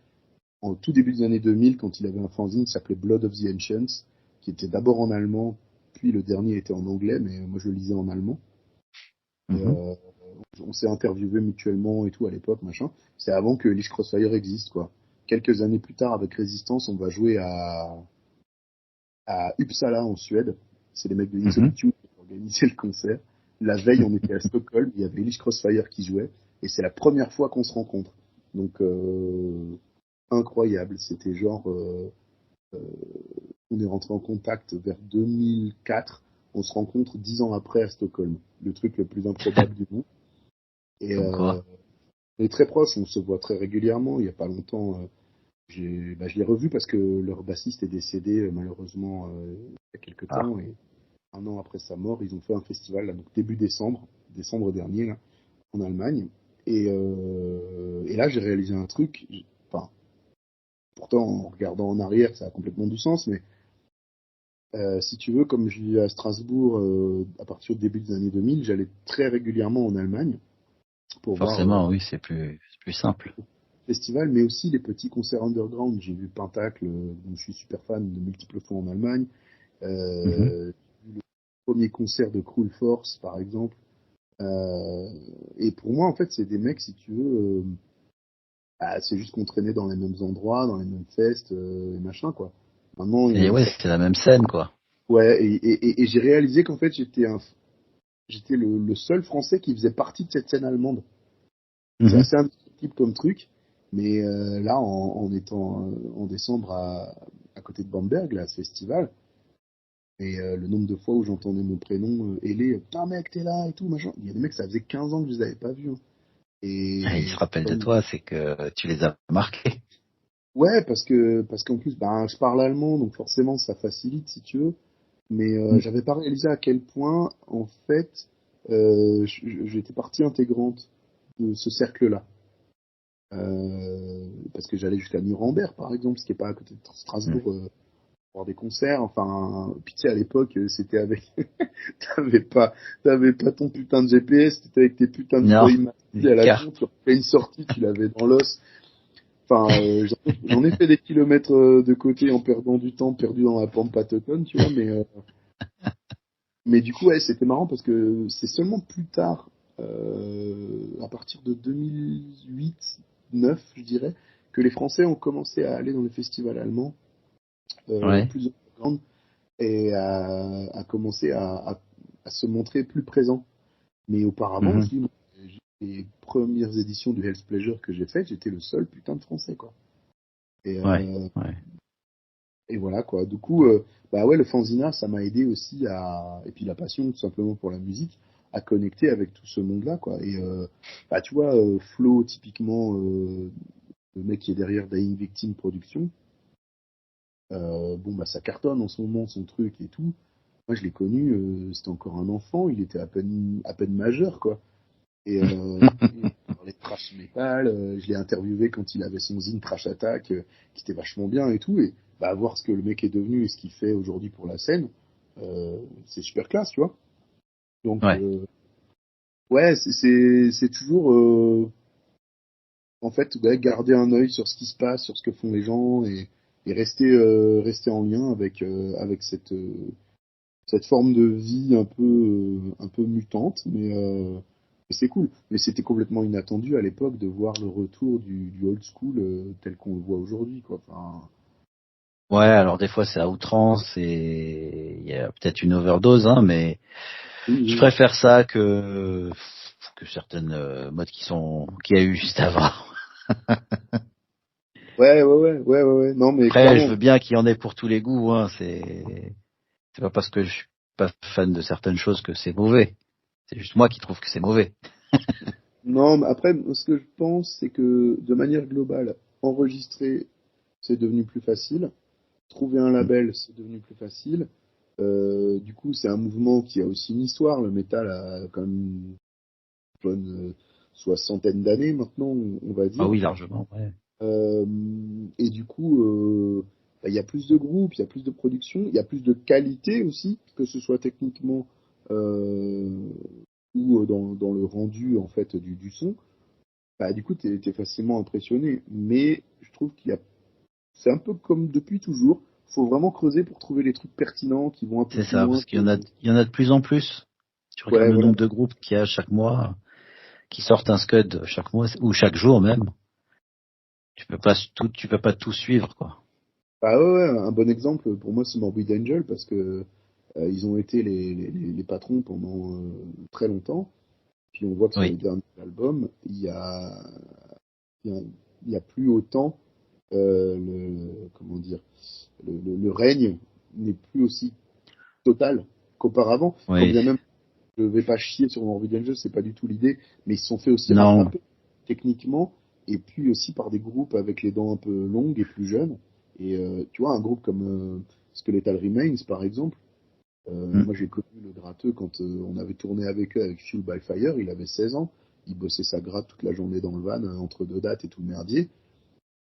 en tout début des années 2000 quand il avait un fanzine qui s'appelait Blood of the Ancients, qui était d'abord en allemand, puis le dernier était en anglais, mais moi je le lisais en allemand. Et, Mhm. on s'est interviewé mutuellement et tout à l'époque, machin. C'est avant que Lich Crossfire existe, quoi. Quelques années plus tard, avec Resistance, on va jouer à Uppsala, en Suède. C'est les mecs de Mhm. Insolitude qui ont organisé le concert. La veille, on était à Stockholm, il y avait Lich Crossfire qui jouait, et c'est la première fois qu'on se rencontre. Donc, incroyable. C'était genre, on est rentré en contact vers 2004. On se rencontre 10 ans après à Stockholm. Le truc le plus improbable du monde. Et Comme quoi. on est très proches, on se voit très régulièrement. Il y a pas longtemps, je l'ai revu parce que leur bassiste est décédé malheureusement il y a quelques Ah, temps. Et un an après sa mort, ils ont fait un festival, là, donc début décembre, décembre dernier, là, en Allemagne. Et là, j'ai réalisé un truc. Enfin, pourtant, en regardant en arrière, ça a complètement du sens, mais si tu veux, comme je vis à Strasbourg à partir du début des années 2000, j'allais très régulièrement en Allemagne pour voir forcément, oui, c'est plus simple. les festivals, mais aussi les petits concerts underground. J'ai vu Pentacle, dont je suis super fan de multiples fois en Allemagne. Mhm. J'ai vu le premier concert de Cruel Force, par exemple. Euh, et pour moi, en fait, c'est des mecs, si tu veux, bah, c'est juste qu'on traînait dans les mêmes endroits, dans les mêmes festes et machin, quoi. Maintenant, Et ouais, c'est la même scène, quoi. ouais, et j'ai réalisé qu'en fait, j'étais le seul Français qui faisait partie de cette scène allemande. C'est Mhm. assez indescriptible comme truc, mais là, en étant en décembre à côté de Bamberg, là, à ce festival, et le nombre de fois où j'entendais mon prénom, Hélé, putain mec, t'es là et tout, machin. Il y a des mecs, ça faisait 15 ans que je les avais pas vus, hein. Ah, il se Et rappelle de comme, toi, c'est que tu les as marqués. ouais, parce qu'en plus, ben, je parle allemand, donc forcément, ça facilite, si tu veux. Mais Mm. j'avais pas réalisé à quel point, en fait, j'étais partie intégrante de ce cercle-là. Parce que j'allais jusqu'à Nuremberg, par exemple, ce qui est pas à côté de Mm. Strasbourg, voir des concerts. Enfin, puis tu sais, à l'époque, c'était avec, t'avais pas, t'avais pas ton putain de GPS, t'étais avec tes putains de Non, feuilles matrices les à la con, cartes. tu refais une sortie, tu l'avais dans l'os. Enfin, j'en ai fait des kilomètres de côté en perdant du temps, perdu dans la pampa teutonne, tu vois, mais du coup, ouais, c'était marrant parce que c'est seulement plus tard, à partir de 2008-9, je dirais, que les Français ont commencé à aller dans les festivals allemands Ouais. plus underground et à commencer à se montrer plus présents. Mais auparavant, je Mhm. dis, moi, les premières éditions du Hell's Pleasure que j'ai faites, j'étais le seul putain de Français, quoi. Et, Ouais. euh, Ouais. et voilà, quoi. Du coup, bah ouais, le fanzina, ça m'a aidé aussi et puis la passion, tout simplement pour la musique, à connecter avec tout ce monde-là, quoi. Et bah tu vois, Flo, typiquement, le mec qui est derrière Dying Victim Production, bon bah ça cartonne en ce moment son truc et tout. Moi je l'ai connu, c'était encore un enfant, il était à peine majeur, quoi. Et il parlait de thrash metal, je l'ai interviewé quand il avait son zine Trash Attack, qui était vachement bien et tout. Et bah voir ce que le mec est devenu et ce qu'il fait aujourd'hui pour la scène, c'est super classe, tu vois. Donc Ouais. ouais, c'est toujours en fait ouais, garder un œil sur ce qui se passe, sur ce que font les gens rester en lien avec cette forme de vie un peu mutante, mais c'est cool. Mais c'était complètement inattendu à l'époque de voir le retour du old school tel qu'on le voit aujourd'hui, quoi. Enfin, Ouais, alors des fois c'est à outrance et il y a peut-être une overdose, hein, mais oui, je oui. préfère ça que certaines modes qu'il y a eu juste avant. Ouais. Non, mais Après, je clairement. veux bien qu'il y en ait pour tous les goûts, hein. C'est pas parce que je suis pas fan de certaines choses que c'est mauvais. C'est juste moi qui trouve que c'est mauvais. Non, mais après, ce que je pense, c'est que de manière globale, enregistrer, c'est devenu plus facile. Trouver un Mm. label, c'est devenu plus facile. Du coup, c'est un mouvement qui a aussi une histoire. Le métal a quand même une bonne soixantaine d'années maintenant, on va Ah dire. oui, largement. Ouais. Euh, et du coup, bah, il y a plus de groupes, il y a plus de production, il y a plus de qualité aussi, que ce soit techniquement euh, ou dans le rendu en fait du son. Bah, du coup, t'es facilement impressionné. Mais je trouve c'est un peu comme depuis toujours. Faut vraiment creuser pour trouver les trucs pertinents qui vont un peu C'est plus ça, loin parce que. il y en a de plus en plus. Tu regardes Ouais, le voilà. nombre de groupes qu'il y a chaque mois, qui sortent un scud chaque mois ou chaque jour même. Tu peux pas tout suivre, quoi. Bah ouais, un bon exemple pour moi c'est Morbid Angel parce que ils ont été les patrons pendant très longtemps. Puis on voit que sur Oui, les derniers albums, il y a, il y a plus autant comment dire le règne n'est plus aussi total qu'auparavant. Quand oui. bien même je vais pas chier sur Morbid Angel, c'est pas du tout l'idée, mais ils se sont fait aussi Non. rattraper techniquement et puis aussi par des groupes avec les dents un peu longues et plus jeunes. Et tu vois, un groupe comme Skeletal Remains, par exemple, Mm. moi j'ai connu le gratteux quand on avait tourné avec eux avec Fuel by Fire, il avait 16 ans, il bossait sa gratte toute la journée dans le van entre deux dates et tout le merdier.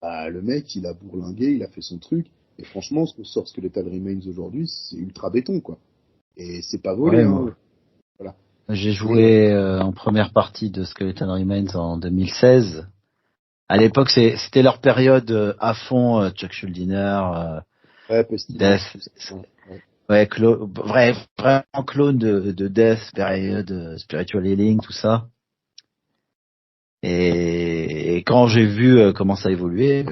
Bah, le mec, il a bourlingué, il a fait son truc, et franchement, ce que sort Skeletal Remains aujourd'hui, c'est ultra béton, quoi. Et c'est pas volé, Ouais, hein. moi. Voilà. J'ai Et joué en première partie de Skeleton Remains en 2016. À l'époque, c'était leur période à fond, Chuck Schuldiner, ouais, Pestilence, Death. tout ça. Ouais, ouais. Ouais, vraiment clone de Death, période Spiritual Healing, tout ça. Et quand j'ai vu comment ça évoluait,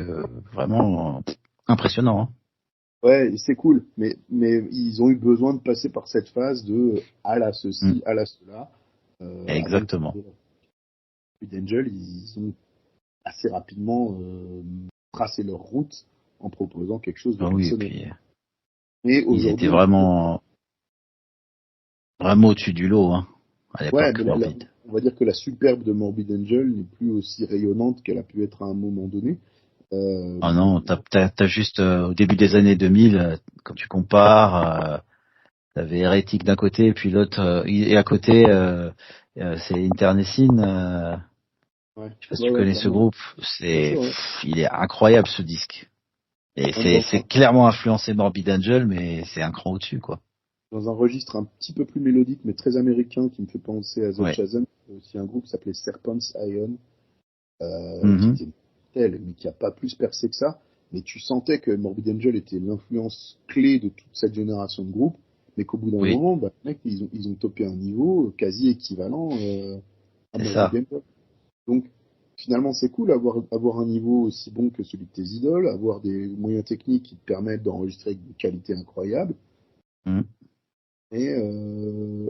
vraiment impressionnant. Hein. Ouais, et c'est cool, mais ils ont eu besoin de passer par cette phase de à la Mm. ceci, à la cela, avant de Exactement. trouver Angel, ils ont assez rapidement tracé leur route en proposant quelque chose de Ah oui, et personnel. puis Mais ils étaient aujourd'hui, vraiment au-dessus du lot hein, à ouais, mais l'époque, Morbid. on va dire que la superbe de Morbid Angel n'est plus aussi rayonnante qu'elle a pu être à un moment donné. Euh, Ah non, t'as juste au début des années 2000, quand tu compares, t'avais Hérétique d'un côté et puis l'autre et à côté c'est Internecine. ouais, Je sais pas si ouais, tu ouais, connais ce clairement. groupe. Bien sûr, ouais. Il est incroyable ce disque. Et c'est clairement influencé Morbid Angel, mais c'est un cran au-dessus quoi. Dans un registre un petit peu plus mélodique, mais très américain, qui me fait penser à The Ouais. Chasm, il y a aussi un groupe qui s'appelait Serpent's Ion, qui Mhm. était tel, mais qui a pas plus percé que ça. Mais tu sentais que Morbid Angel était l'influence clé de toute cette génération de groupes, mais qu'au bout d'un Oui, moment, bah, mec, ils ont topé un niveau quasi équivalent à c'est Morbid ça. Angel. Donc, finalement, c'est cool avoir un niveau aussi bon que celui de tes idoles, avoir des moyens techniques qui te permettent d'enregistrer avec une qualité incroyable. Mhm. Et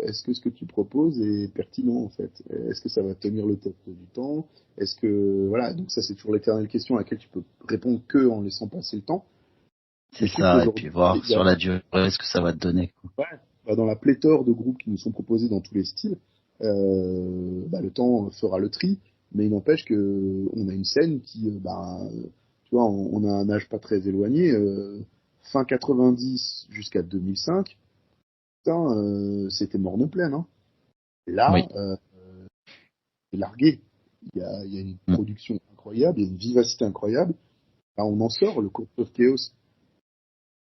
est-ce que ce que tu proposes est pertinent en fait? Est-ce que ça va tenir le test du temps? Est-ce que voilà, donc ça c'est toujours l'éternelle question à laquelle tu peux répondre que en laissant passer le temps. Mais C'est je trouve ça. Et qu'aujourd'hui, puis voir il y sur a la durée ce que ça va te donner. Quoi. ouais, bah, dans la pléthore de groupes qui nous sont proposés dans tous les styles, bah, le temps fera le tri. Mais il n'empêche que on a une scène qui, tu vois, on a un âge pas très éloigné, fin 90 jusqu'à 2005. Putain, c'était morne pleine, hein. Là, Oui. c'est largué. Il y a une Mhm. production incroyable, il y a une vivacité incroyable. Là, on en sort, le Court of Chaos,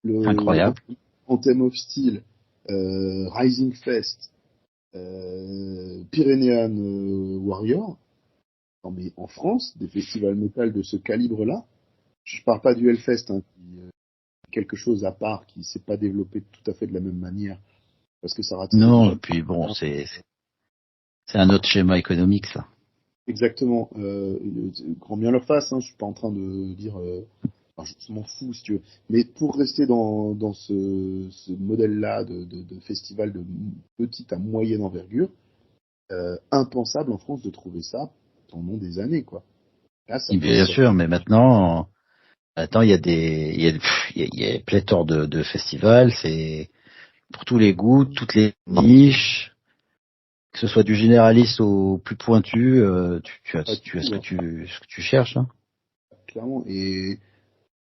le Incroyable. Anthem of Steel, Rising Fest, Pyrenean Warrior. Non, mais en France, des festivals métal de ce calibre-là, je parle pas du Hellfest, hein, quelque chose à part qui s'est pas développé tout à fait de la même manière parce que ça rate. Non, et puis bon, c'est un autre schéma économique, ça. Exactement. Grand bien leur face. Hein, je suis pas en train de dire. Enfin, je m'en fous si tu veux. Mais pour rester dans ce modèle-là de festival de petite à moyenne envergure, impensable en France de trouver ça pendant des années, quoi. Là, ça peut Bien sortir. sûr, mais maintenant, il y a il y a pléthore de festivals, c'est pour tous les goûts, toutes les niches, que ce soit du généraliste au plus pointu, tu as Tout, hein, ce que tu cherches, hein. clairement. Et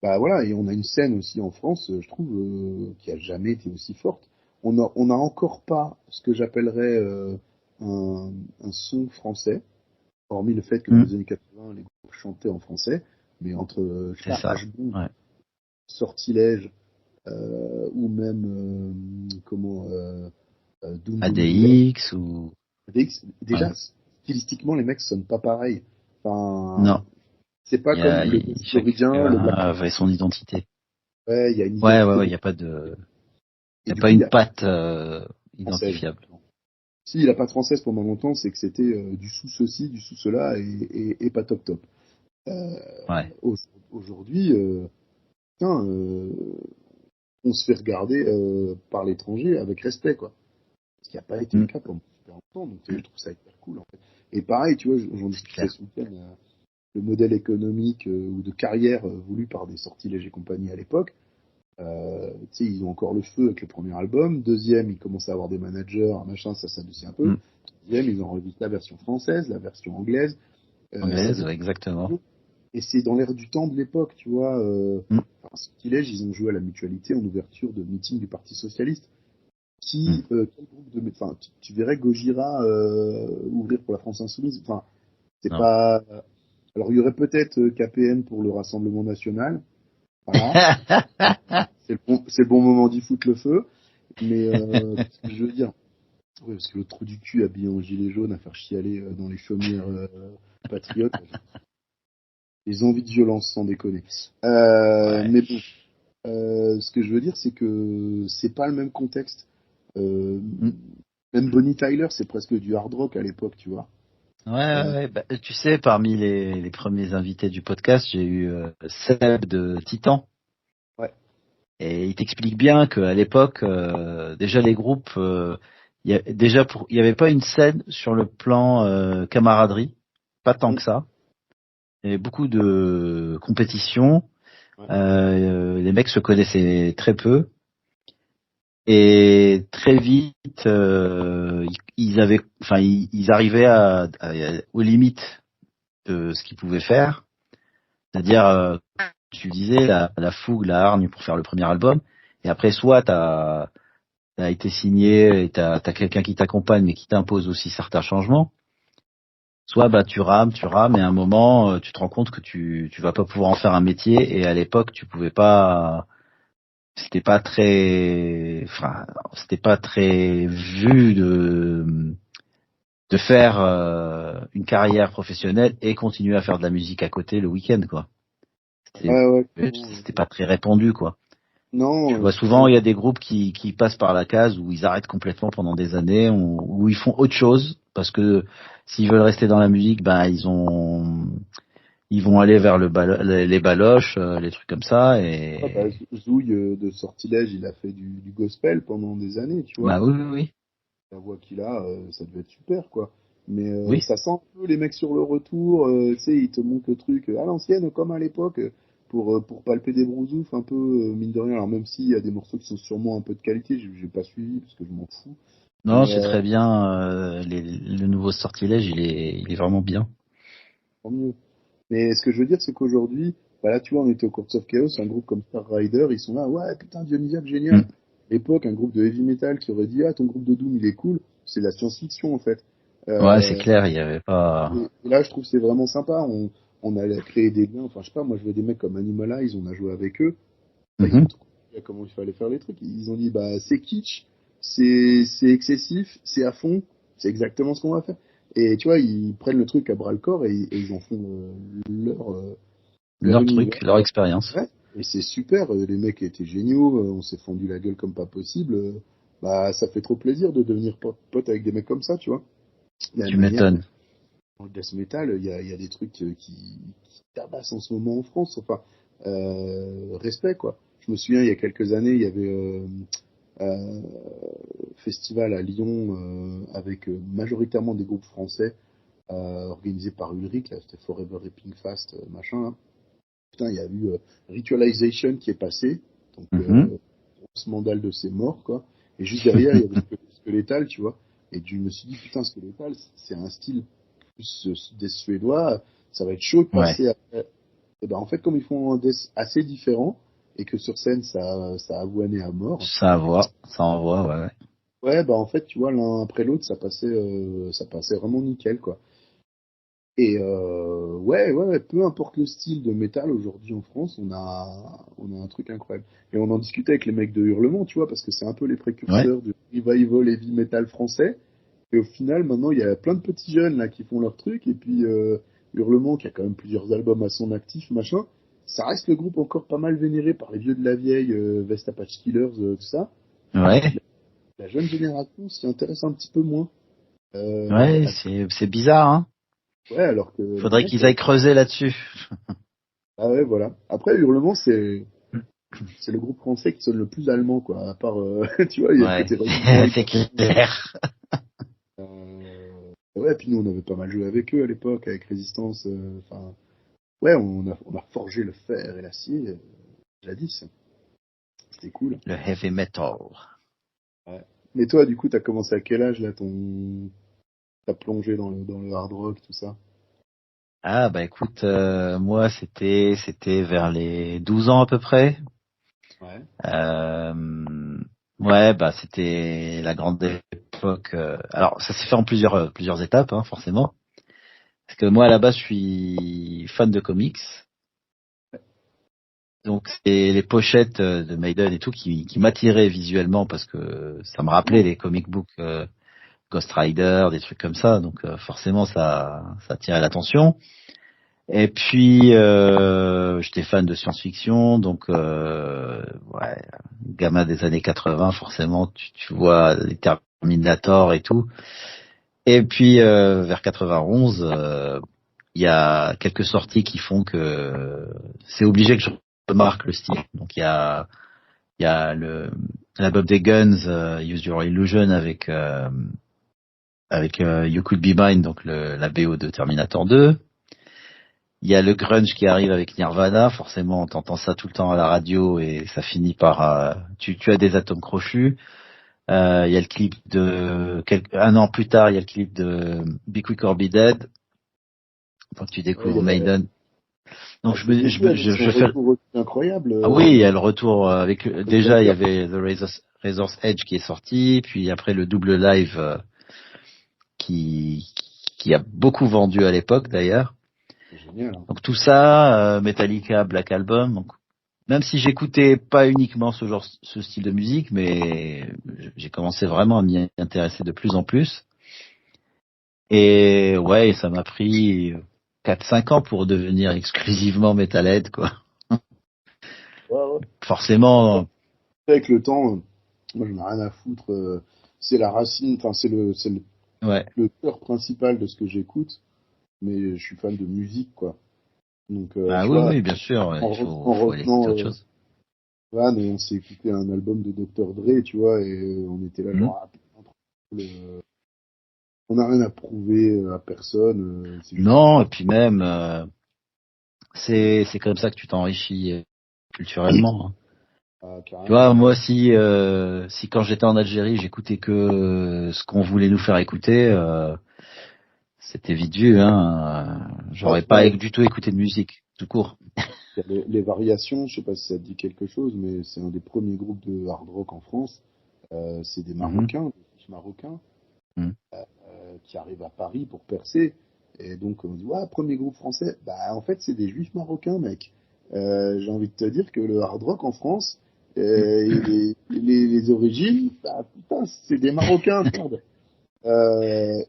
bah voilà, et on a une scène aussi en France, je trouve, qui a jamais été aussi forte. On a encore pas ce que j'appellerais un son français, hormis le fait que dans Hmm, les années 80, les groupes chantaient en français, mais entre, je sais c'est pas, ça. H-Bomb, Ouais. Sortilège, ou même, Doom Doom Village, ADX ou déjà, ouais. stylistiquement, les mecs sonnent pas pareil. Enfin, Non, c'est pas comme le Floridien, le Black chacun avait son Sabbath. identité. Ouais, il y a une Ouais, identité il et y a du pas coup, il y une a patte française. identifiable. Si la pâte française pendant longtemps, c'est que c'était du sous ceci, du sous cela et pas top top. Euh, Ouais. Aujourd'hui, putain, on se fait regarder par l'étranger avec respect, quoi. Ce qui n'a pas été le Hmm, cas pendant super longtemps, donc je trouve ça hyper cool en fait. Et pareil, tu vois, j'en c'est discutais clair. ce week-end, le modèle économique ou de carrière voulu par des sortilèges et compagnie à l'époque. Tu sais, ils ont encore le feu avec le premier album. Deuxième, ils commencent à avoir des managers, machin, ça s'adoucit un peu. Hmm. Troisième, ils enregistrent la version française, la version anglaise. Anglaise, Les ouais, exactement. Et c'est dans l'air du temps de l'époque, tu vois. Hmm, Enfin, Sortilège, ils ont joué à la Mutualité en ouverture de meeting du Parti Socialiste. hmm. Quel groupe de, enfin, tu verrais Gojira ouvrir pour la France Insoumise. Enfin, c'est Non. pas. Alors, il y aurait peut-être KPN pour le Rassemblement National. Voilà. C'est le bon moment d'y foutre le feu. Mais ce que je veux dire, ouais, parce que le trou du cul habillé en gilet jaune à faire chialer dans les chaumières patriotes, les envies de violence sans déconner. Ouais. Mais bon, ce que je veux dire, c'est que c'est pas le même contexte. Euh, Hmm. Même Bonnie Tyler, c'est presque du hard rock à l'époque, tu vois. Euh, Ouais. Bah, tu sais, parmi les premiers invités du podcast, j'ai eu Seb de Titan. ouais. Et il t'explique bien qu'à l'époque, déjà les groupes, il y avait pas une scène sur le plan camaraderie, pas tant Mm, que ça. Il y avait beaucoup de compétition. ouais. Les mecs se connaissaient très peu et très vite, ils arrivaient aux limites de ce qu'ils pouvaient faire. C'est-à-dire, tu disais la fougue, la hargne pour faire le premier album. Et après, soit t'as été signé et t'as quelqu'un qui t'accompagne mais qui t'impose aussi certains changements. Soit bah tu rames et à un moment tu te rends compte que tu vas pas pouvoir en faire un métier et à l'époque tu pouvais pas, c'était pas très vu de faire une carrière professionnelle et continuer à faire de la musique à côté le week-end quoi. C'était Ouais, ouais. c'était pas très répandu quoi. Tu Non, vois, souvent, il y a des groupes qui passent par la case où ils arrêtent complètement pendant des années, où ils font autre chose, parce que s'ils veulent rester dans la musique, ben ils vont aller vers les baloches, les trucs comme ça, ouais, bah, et Zouille de Sortilège, il a fait du gospel pendant des années, tu vois. bah oui, oui, oui, La voix qu'il a, ça devait être super, quoi. Mais oui. ça sent un peu les mecs sur le retour, tu sais, ils te montrent le truc à l'ancienne, comme à l'époque, pour palper des brousoufs un peu, mine de rien. Alors même s'il y a des morceaux qui sont sûrement un peu de qualité, j'ai pas suivi, parce que je m'en fous. Non, Mais c'est très bien. Le nouveau sortilège, il est vraiment bien. tant mieux. Mais ce que je veux dire, c'est qu'aujourd'hui, bah là, tu vois, on était au Courts of Chaos, un groupe comme Star Rider, ils sont là, ouais, putain, Dionysiac, génial. Hmm. À l'époque, un groupe de heavy metal qui aurait dit, ah, ton groupe de Doom, il est cool, c'est de la science-fiction, en fait. Ouais, c'est Euh, clair, il y avait pas. et là, je trouve que c'est vraiment sympa. On a créé des liens, enfin, je sais pas, moi, je vois des mecs comme Animalize, on a joué avec eux. Bah, ils ont Mhm. tout compris à comment il fallait faire les trucs. Ils ont dit, bah, c'est kitsch, c'est excessif, c'est à fond, c'est exactement ce qu'on va faire. Et tu vois, ils prennent le truc à bras le corps et ils en font leur Leur univers. truc, leur expérience. Ouais. Et c'est super, les mecs étaient géniaux, on s'est fendu la gueule comme pas possible. Bah, ça fait trop plaisir de devenir pote avec des mecs comme ça, tu vois. De la Tu même manière, m'étonnes. dans le death metal, il y a des trucs qui tabassent en ce moment en France. Enfin, respect, quoi. Je me souviens, il y a quelques années, il y avait euh, festival à Lyon avec majoritairement des groupes français organisé par Ulrich, là, c'était Forever Ripping Fast, machin. Là. Putain, il y a eu Ritualization qui est passé, donc Mhm. grosse mandale de ses morts, quoi. Et juste derrière, il y avait Skeletal, tu vois. Et je me suis dit, putain, Skeletal, c'est un style plus des Suédois, ça va être chaud de Ouais, passer à... Et ben, en fait, comme ils font un death assez différent, et que sur scène, ça a avoiné à mort, ça envoie, ouais, ouais. ouais, bah en fait, tu vois, l'un après l'autre, ça passait vraiment nickel, quoi. Et ouais, peu importe le style de métal aujourd'hui en France, on a un truc incroyable. Et on en discutait avec les mecs de Hurlement, tu vois, parce que c'est un peu les Ouais. précurseurs du revival heavy metal français. Et au final, maintenant, il y a plein de petits jeunes là qui font leur truc. Et puis Hurlement, qui a quand même plusieurs albums à son actif, machin, ça reste le groupe encore pas mal vénéré par les vieux de la vieille, Vest Apache Killers, tout ça. Ouais, La jeune génération s'y intéresse un petit peu moins. ouais, À- c'est bizarre, hein. ouais, alors que les Faudrait mecs, qu'ils aillent creuser là-dessus. ah ouais, voilà. Après, Hurlement, c'est le groupe français qui sonne le plus allemand, quoi. À part, tu vois, il y a le Ouais, côté résistant c'est allemand. clair. Ouais, puis nous, on avait pas mal joué avec eux à l'époque, avec Résistance. Enfin, ouais, on a forgé le fer et l'acier jadis. C'était cool. Le heavy metal. Ouais. Mais toi, du coup, t'as commencé à quel âge, là, t'as plongé dans le hard rock, tout ça? Ah bah écoute, moi c'était vers les 12 ans à peu près. Ouais. Euh, ouais, bah c'était la grande époque. Alors ça s'est fait en plusieurs étapes, hein, forcément. Parce que moi à la base je suis fan de comics, donc c'est les pochettes de Maiden et tout qui m'attiraient visuellement parce que ça me rappelait Oh, les comic books Ghost Rider, des trucs comme ça. Donc forcément ça attirait l'attention. Et puis j'étais fan de science-fiction, donc ouais, gamin des années 80, forcément tu vois les Terminator et tout. Et puis vers 91, il y a quelques sorties qui font que c'est obligé que je remarque le style. Donc il y a le l'album des Guns, Use Your Illusion avec You Could Be Mine, donc la BO de Terminator 2. Il y a le grunge qui arrive avec Nirvana, forcément, on t'entend ça tout le temps à la radio et ça finit par tu as des atomes crochus. Il y a le clip un an plus tard, il y a le clip de Be Quick or Be Dead. Donc tu ouais, découvres Maiden. Donc avec le début, avec son je fais retour aussi incroyable. ah oui, il y a le retour avec Avec déjà il y Walker, avait The Razor's Edge qui est sorti, puis après le double live qui qui a beaucoup vendu à l'époque d'ailleurs. c'est génial. Hein. Donc tout ça, Metallica, Black Album. Donc, même si j'écoutais pas uniquement ce style de musique, mais j'ai commencé vraiment à m'y intéresser de plus en plus. Et ouais, ça m'a pris 4 5 ans pour devenir exclusivement Metalhead, quoi. Ouais, ouais. Forcément, Avec le temps, moi, j'en ai rien à foutre. C'est la racine, enfin, c'est ouais. le cœur principal de ce que j'écoute, mais je suis fan de musique, quoi. Donc, Ah tu oui, vois, oui, bien sûr, ouais, en faut aller écouter revenant autre chose. Van, et on s'est écouté un album de Dr. Dre, tu vois, et on était là, Hmm. genre, ah, putain, trop cool, on n'a rien à prouver à personne, c'est juste du Non, et rap. puis même, c'est comme ça que tu t'enrichis culturellement, hein. Ah, Tu carrément. vois, moi, si quand j'étais en Algérie, j'écoutais que ce qu'on voulait nous faire écouter, c'était vite vu, hein. Ah, J'aurais pas bah, du tout écouté de musique, tout court. il y a les variations, je sais pas si ça te dit quelque chose, mais c'est un des premiers groupes de hard rock en France. C'est des Mhm. Marocains, des Suisses Marocains, Mhm. qui arrivent à Paris pour percer. Et donc on dit ouais, premier groupe français. Bah en fait c'est des juifs marocains, mec. J'ai envie de te dire que le hard rock en France, les origines, bah putain c'est des Marocains, merde.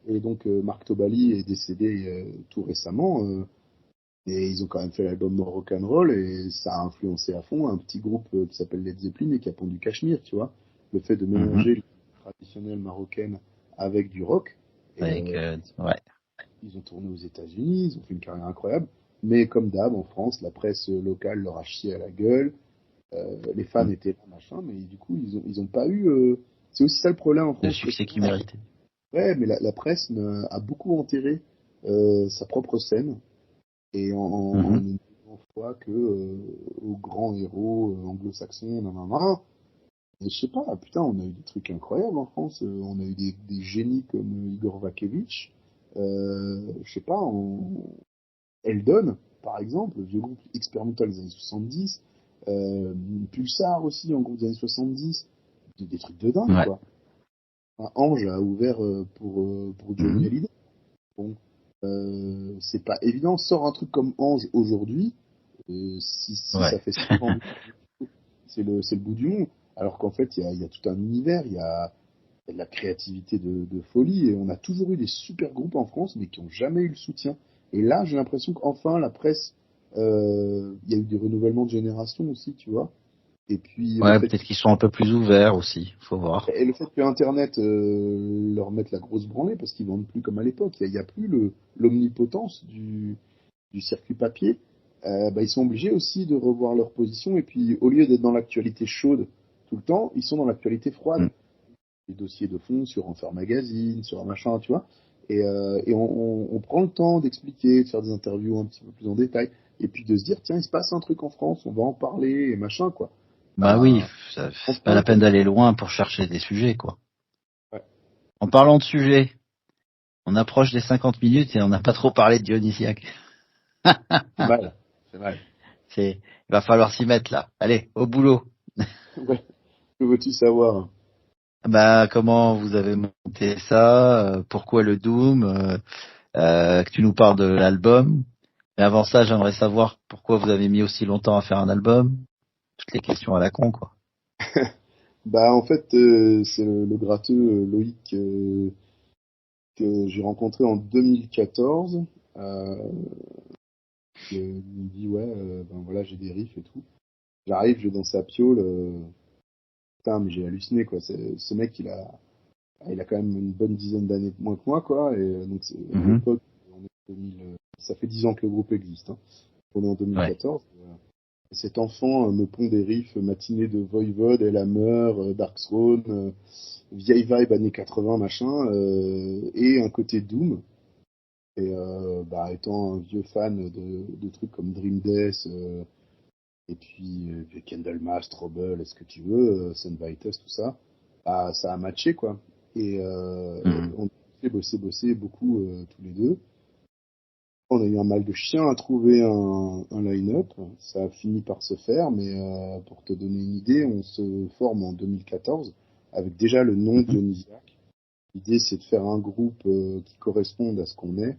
Et donc Marc Tobali est décédé tout récemment. Et ils ont quand même fait l'album More Rock'n'Roll et ça a influencé à fond un petit groupe qui s'appelle Led Zeppelin et qui a pondu Cachemire, tu vois. Le fait de Mhm. mélanger les traditionnelles marocaines avec du rock. Et Avec, ouais. ils ont tourné aux États-Unis, ils ont fait une carrière incroyable. Mais comme d'hab, en France, la presse locale leur a chié à la gueule. Les fans Mhm. étaient là, machin, mais du coup, ils ont pas eu. C'est aussi ça le problème en Le France. succès qu'il méritait. Ouais, mais la presse a beaucoup enterré sa propre scène et en Mhm. ne donnant foi que aux grands héros anglo-saxons, nanana. Et je sais pas, putain, on a eu des trucs incroyables en France. On a eu des génies comme Igor Vakevich. Je sais pas, Eldon, par exemple, vieux groupe expérimental des années 70. Pulsar aussi, en groupe des années 70. Des trucs de dingue, Ouais. quoi. Enfin, Ange a ouvert pour Johnny Mhm. Hallyday. Bon, c'est pas évident. Sort un truc comme Ange aujourd'hui, si ça Ouais. fait 5 ans, c'est le bout du monde. Alors qu'en fait, il y a tout un univers, il y a de la créativité de folie, et on a toujours eu des super groupes en France, mais qui ont jamais eu le soutien. Et là, j'ai l'impression qu'enfin, la presse, il y a eu des renouvellements de génération aussi, tu vois. Et puis Ouais, peut-être qu'ils sont un peu plus ouverts aussi. Faut voir. le fait que Internet leur mette la grosse branlée, parce qu'ils vendent plus comme à l'époque, il y a plus l'omnipotence du circuit papier. Bah, ils sont obligés aussi de revoir leur position, et puis au lieu d'être dans l'actualité chaude tout le temps, ils sont dans l'actualité froide. Mhm. Des dossiers de fond sur Enfer Magazine, sur un machin, tu vois. Et on prend le temps d'expliquer, de faire des interviews un petit peu plus en détail, et puis de se dire, tiens, il se passe un truc en France, on va en parler, et machin, quoi. Bah oui, Ben, c'est pas enfin, la peine comme... d'aller loin pour chercher des sujets, quoi. Ouais, En parlant de sujets, on approche des 50 minutes et on n'a pas trop parlé de Dionysiaque. c'est mal, c'est mal. Il va falloir s'y mettre là. Allez, au boulot. Ouais, que veux-tu savoir? Bah, comment vous avez monté ça pourquoi le Doom que tu nous parles de l'album. Mais avant ça, j'aimerais savoir pourquoi vous avez mis aussi longtemps à faire un album. Toutes les questions à la con, quoi. Bah, en fait, c'est le gratteux Loïc que j'ai rencontré en 2014. Euh, il me dit, ouais, ben voilà, j'ai des riffs et tout. J'arrive, je vais dans sa piole. Putain, mais j'ai halluciné, quoi. Ce mec, il a quand même une bonne dizaine d'années de moins que moi, quoi. Et donc, à Mhm. l'époque, on est en 2000, ça fait 10 ans que le groupe existe, hein. On est en Ouais. 2014. Et cet enfant me pond des riffs matinée de Voivode, Elhammer, Darkthrone, vieille vibe années 80, machin, et un côté Doom. Et bah, étant un vieux fan de trucs comme Dream Death, et puis Candlemas, Trouble, est-ce que tu veux, Sunbiters, tout ça, bah, ça a matché, quoi. Et Mhm. on a bossé beaucoup tous les deux. On a eu un mal de chien à trouver un line-up. Ça a fini par se faire, mais pour te donner une idée, on se forme en 2014 avec déjà le nom Mhm. Dionysiac. L'idée, c'est de faire un groupe qui corresponde à ce qu'on est.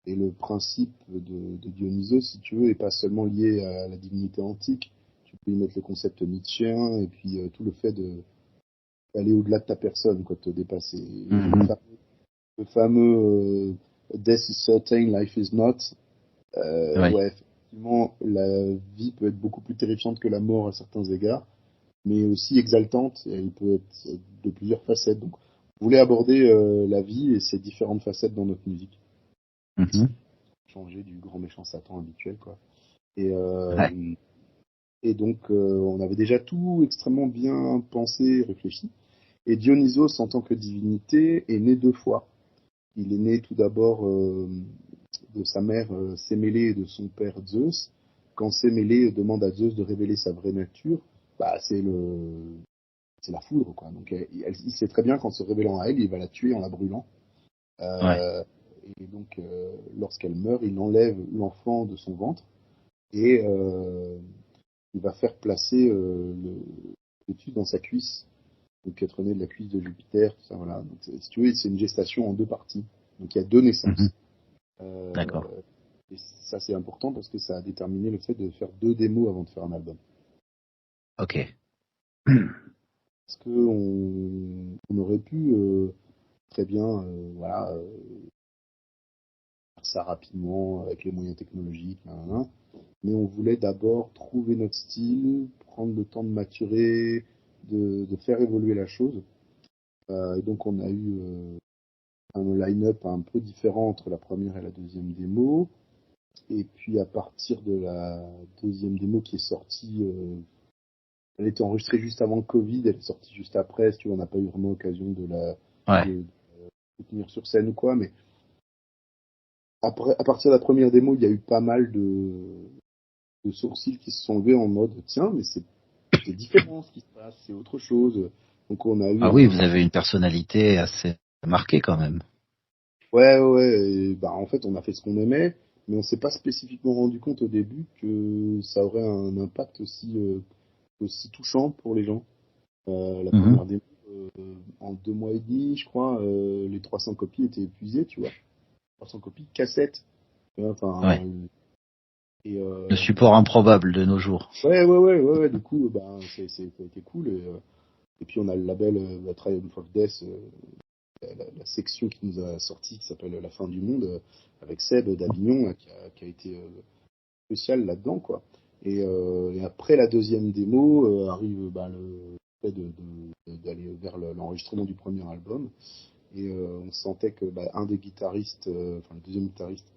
Et le principe de Dionysos, si tu veux, est pas seulement lié à la divinité antique. Tu peux y mettre le concept nietzschéen et puis tout le fait d'aller au-delà de ta personne, quoi, de te dépasser. Et Mhm. le fameux Death is certain, life is not. Ouais. Ouais, effectivement, la vie peut être beaucoup plus terrifiante que la mort à certains égards, mais aussi exaltante, et elle peut être de plusieurs facettes. Donc, on voulait aborder la vie et ses différentes facettes dans notre musique. Mhm. Changer du grand méchant Satan habituel, quoi. Ouais. Et donc, on avait déjà tout extrêmement bien pensé, réfléchi. Et Dionysos, en tant que divinité, est né deux fois. Il est né tout d'abord de sa mère Sémélé et de son père Zeus. Quand Sémélé demande à Zeus de révéler sa vraie nature, bah, c'est la foudre, quoi. Donc, il sait très bien qu'en se révélant à elle, il va la tuer en la brûlant. Ouais. Euh, et donc, lorsqu'elle meurt, il enlève l'enfant de son ventre et il va faire placer l'étude dans sa cuisse. Donc, être né de la cuisse de Jupiter, tout ça, voilà. Donc, si tu veux, c'est une gestation en deux parties. Donc, il y a deux Mhm. naissances. Euh, D'accord. et ça, c'est important parce que ça a déterminé le fait de faire deux démos avant de faire un album. Ok. Parce que on aurait pu très bien, voilà, faire ça rapidement avec les moyens technologiques, nanana. Mais on voulait d'abord trouver notre style, prendre le temps de maturer, de faire évoluer la chose. Et donc on a eu un line-up un peu différent entre la première et la deuxième démo. Et puis à partir de la deuxième démo qui est sortie, elle était enregistrée juste avant le Covid, elle est sortie juste après, si tu vois, on n'a pas eu vraiment l'occasion de tenir sur scène ou quoi, mais après, à partir de la première démo, il y a eu pas mal de sourcils qui se sont levés en mode tiens, mais c'est différent ce qui se passe, c'est autre chose. Donc on a eu Ah oui, vous avez une personnalité assez marquée quand même. ouais, et bah en fait on a fait ce qu'on aimait, mais on s'est pas spécifiquement rendu compte au début que ça aurait un impact aussi touchant pour les gens. La Mhm. première démo, en 2 mois et demi, je crois, les 300 copies étaient épuisées, tu vois. 300 copies cassette. Tu vois, enfin, Ouais. et Le support improbable de nos jours. ouais, du coup, bah, ça a été cool. Et puis on a le label Triumph of Death, la section qui nous a sorti, qui s'appelle La fin du monde, avec Seb d'Avignon, qui a été spécial là-dedans, quoi. Et après la deuxième démo, arrive bah, le fait d'aller vers l'enregistrement du premier album. Et on sentait que bah, un des guitaristes, enfin le deuxième guitariste,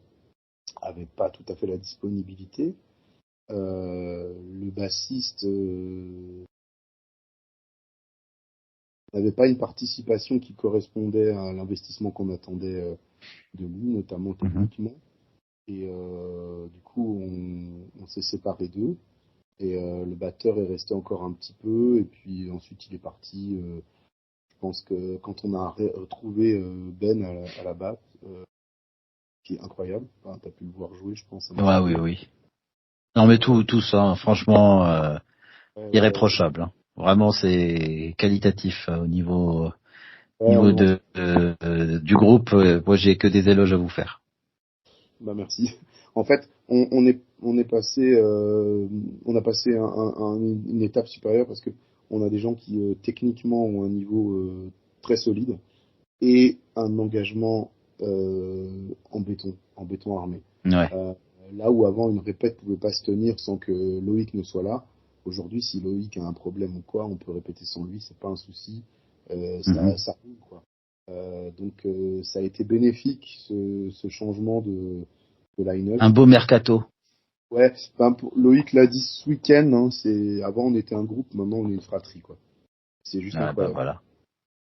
avait pas tout à fait la disponibilité. Le bassiste n'avait pas une participation qui correspondait à l'investissement qu'on attendait de lui, notamment Mhm. techniquement. Et du coup, on s'est séparés d'eux. Et le batteur est resté encore un petit peu. Et puis ensuite, il est parti. Je pense que quand on a retrouvé Ben à la basse, qui est incroyable, enfin, tu as pu le voir jouer, je pense, un petit Ouais, peu. oui. Non mais tout ça, franchement, Ouais, irréprochable. Hein. Vraiment, c'est qualitatif au ouais, niveau du groupe. Moi, j'ai que des éloges à vous faire. bah merci. En fait, on est passé, on a passé une étape supérieure parce que on a des gens qui techniquement ont un niveau très solide et un engagement en béton armé. Ouais. Euh, Là où avant une répète pouvait pas se tenir sans que Loïc ne soit là, aujourd'hui si Loïc a un problème ou quoi, on peut répéter sans lui, c'est pas un souci, Mhm. ça roule quoi. Donc ça a été bénéfique ce changement de line-up. Un beau mercato. Ouais, ben, Loïc l'a dit ce week-end, hein, c'est avant on était un groupe, maintenant on est une fratrie quoi. C'est juste Ah bah incroyable. voilà.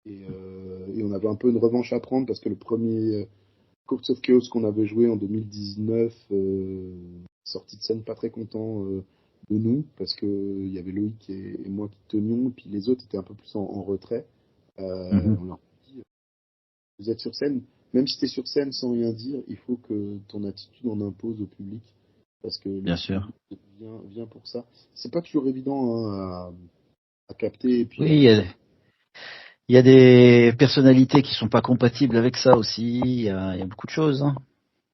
Et on avait un peu une revanche à prendre parce que le premier Courts of Chaos qu'on avait joué en 2019, sorti de scène pas très content de nous parce que il y avait Loïc et moi qui tenions, et puis les autres étaient un peu plus en retrait. Mhm. On leur dit, vous êtes sur scène, même si tu es sur scène sans rien dire, il faut que ton attitude en impose au public parce que le Bien sûr. public vient pour ça. C'est pas toujours évident hein, à capter et puis Oui, à faire. il y a des personnalités qui sont pas compatibles avec ça aussi. Il y a beaucoup de choses. Hein.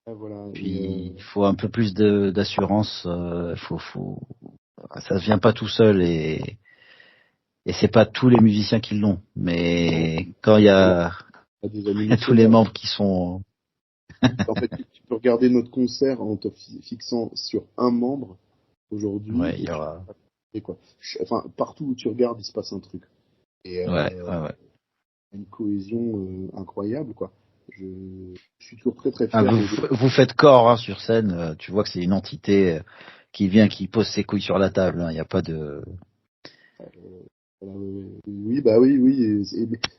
Voilà. Puis il faut un peu plus d'assurance. Ça vient pas tout seul et c'est pas tous les musiciens qui l'ont. Non, Mais quand il y voilà, a il y a des animaux tous les sauvages. membres qui sont, En fait, tu peux regarder notre concert en te fixant sur un membre aujourd'hui ouais, il et y tu aura, et quoi. Enfin, partout où tu regardes, il se passe un truc. Et ouais. une cohésion incroyable, quoi. Je, je suis toujours très très Ah, fier des. vous faites corps hein, sur scène. Tu vois que c'est une entité qui vient, qui pose ses couilles sur la table. Hein. Il n'y a pas de. Oui, bah oui.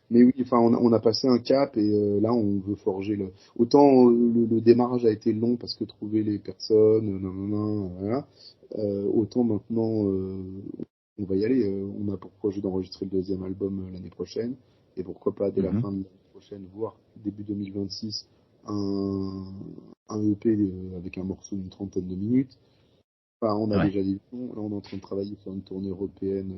Mais oui, enfin, on a passé un cap et là, on veut forger le. Autant le démarrage a été long parce que trouver les personnes, voilà. Autant maintenant, on va y aller. On a pour projet d'enregistrer le deuxième album l'année prochaine et pourquoi pas dès la Mhm. fin de l'année prochaine, voire début 2026, un, un EP avec un morceau d'une trentaine de minutes. Enfin, on a Ouais. déjà dit non. Là, on est en train de travailler sur une tournée européenne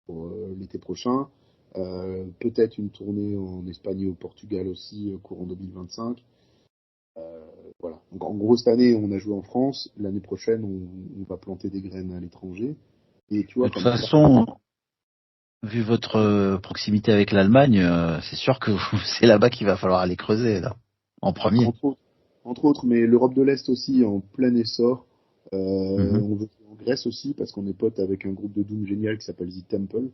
pour l'été prochain. Peut-être une tournée en Espagne et au Portugal aussi, courant 2025. Voilà. Donc, en gros, cette année, on a joué en France. L'année prochaine, on va planter des graines à l'étranger. Et tu De vois, toute comme ça. façon, vu votre proximité avec l'Allemagne, c'est sûr que c'est là-bas qu'il va falloir aller creuser là, en premier. Entre autres. entre autres, mais l'Europe de l'Est aussi en plein essor. Mhm. On veut jouer en Grèce aussi parce qu'on est pote avec un groupe de Doom génial qui s'appelle The Temple.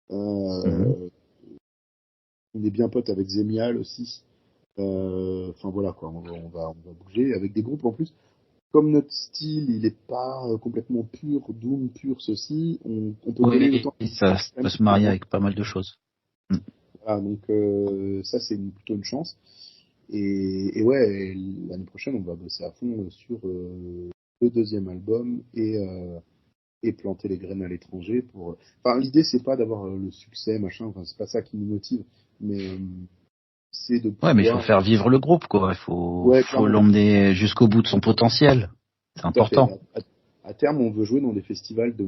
Mhm. Euh, on est bien pote avec Zemial aussi. Enfin voilà quoi, on va bouger avec des groupes en plus. Comme notre style, il est pas complètement pur Doom, pur ceci, on peut coller Oui, autant ça quand peut même se marier différemment. avec pas mal de choses. Mm. Voilà, donc ça c'est plutôt une chance. Et ouais, et l'année prochaine, on va bosser à fond sur le deuxième album et planter les graines à l'étranger pour. Enfin, l'idée c'est pas d'avoir le succès, machin. Enfin, c'est pas ça qui nous motive, mais c'est de Ouais, mais il faut pouvoir. faire vivre le groupe, quoi. Ouais, Faut clairement. l'emmener jusqu'au bout de son potentiel. C'est Tout à fait. important. À terme, on veut jouer dans des festivals de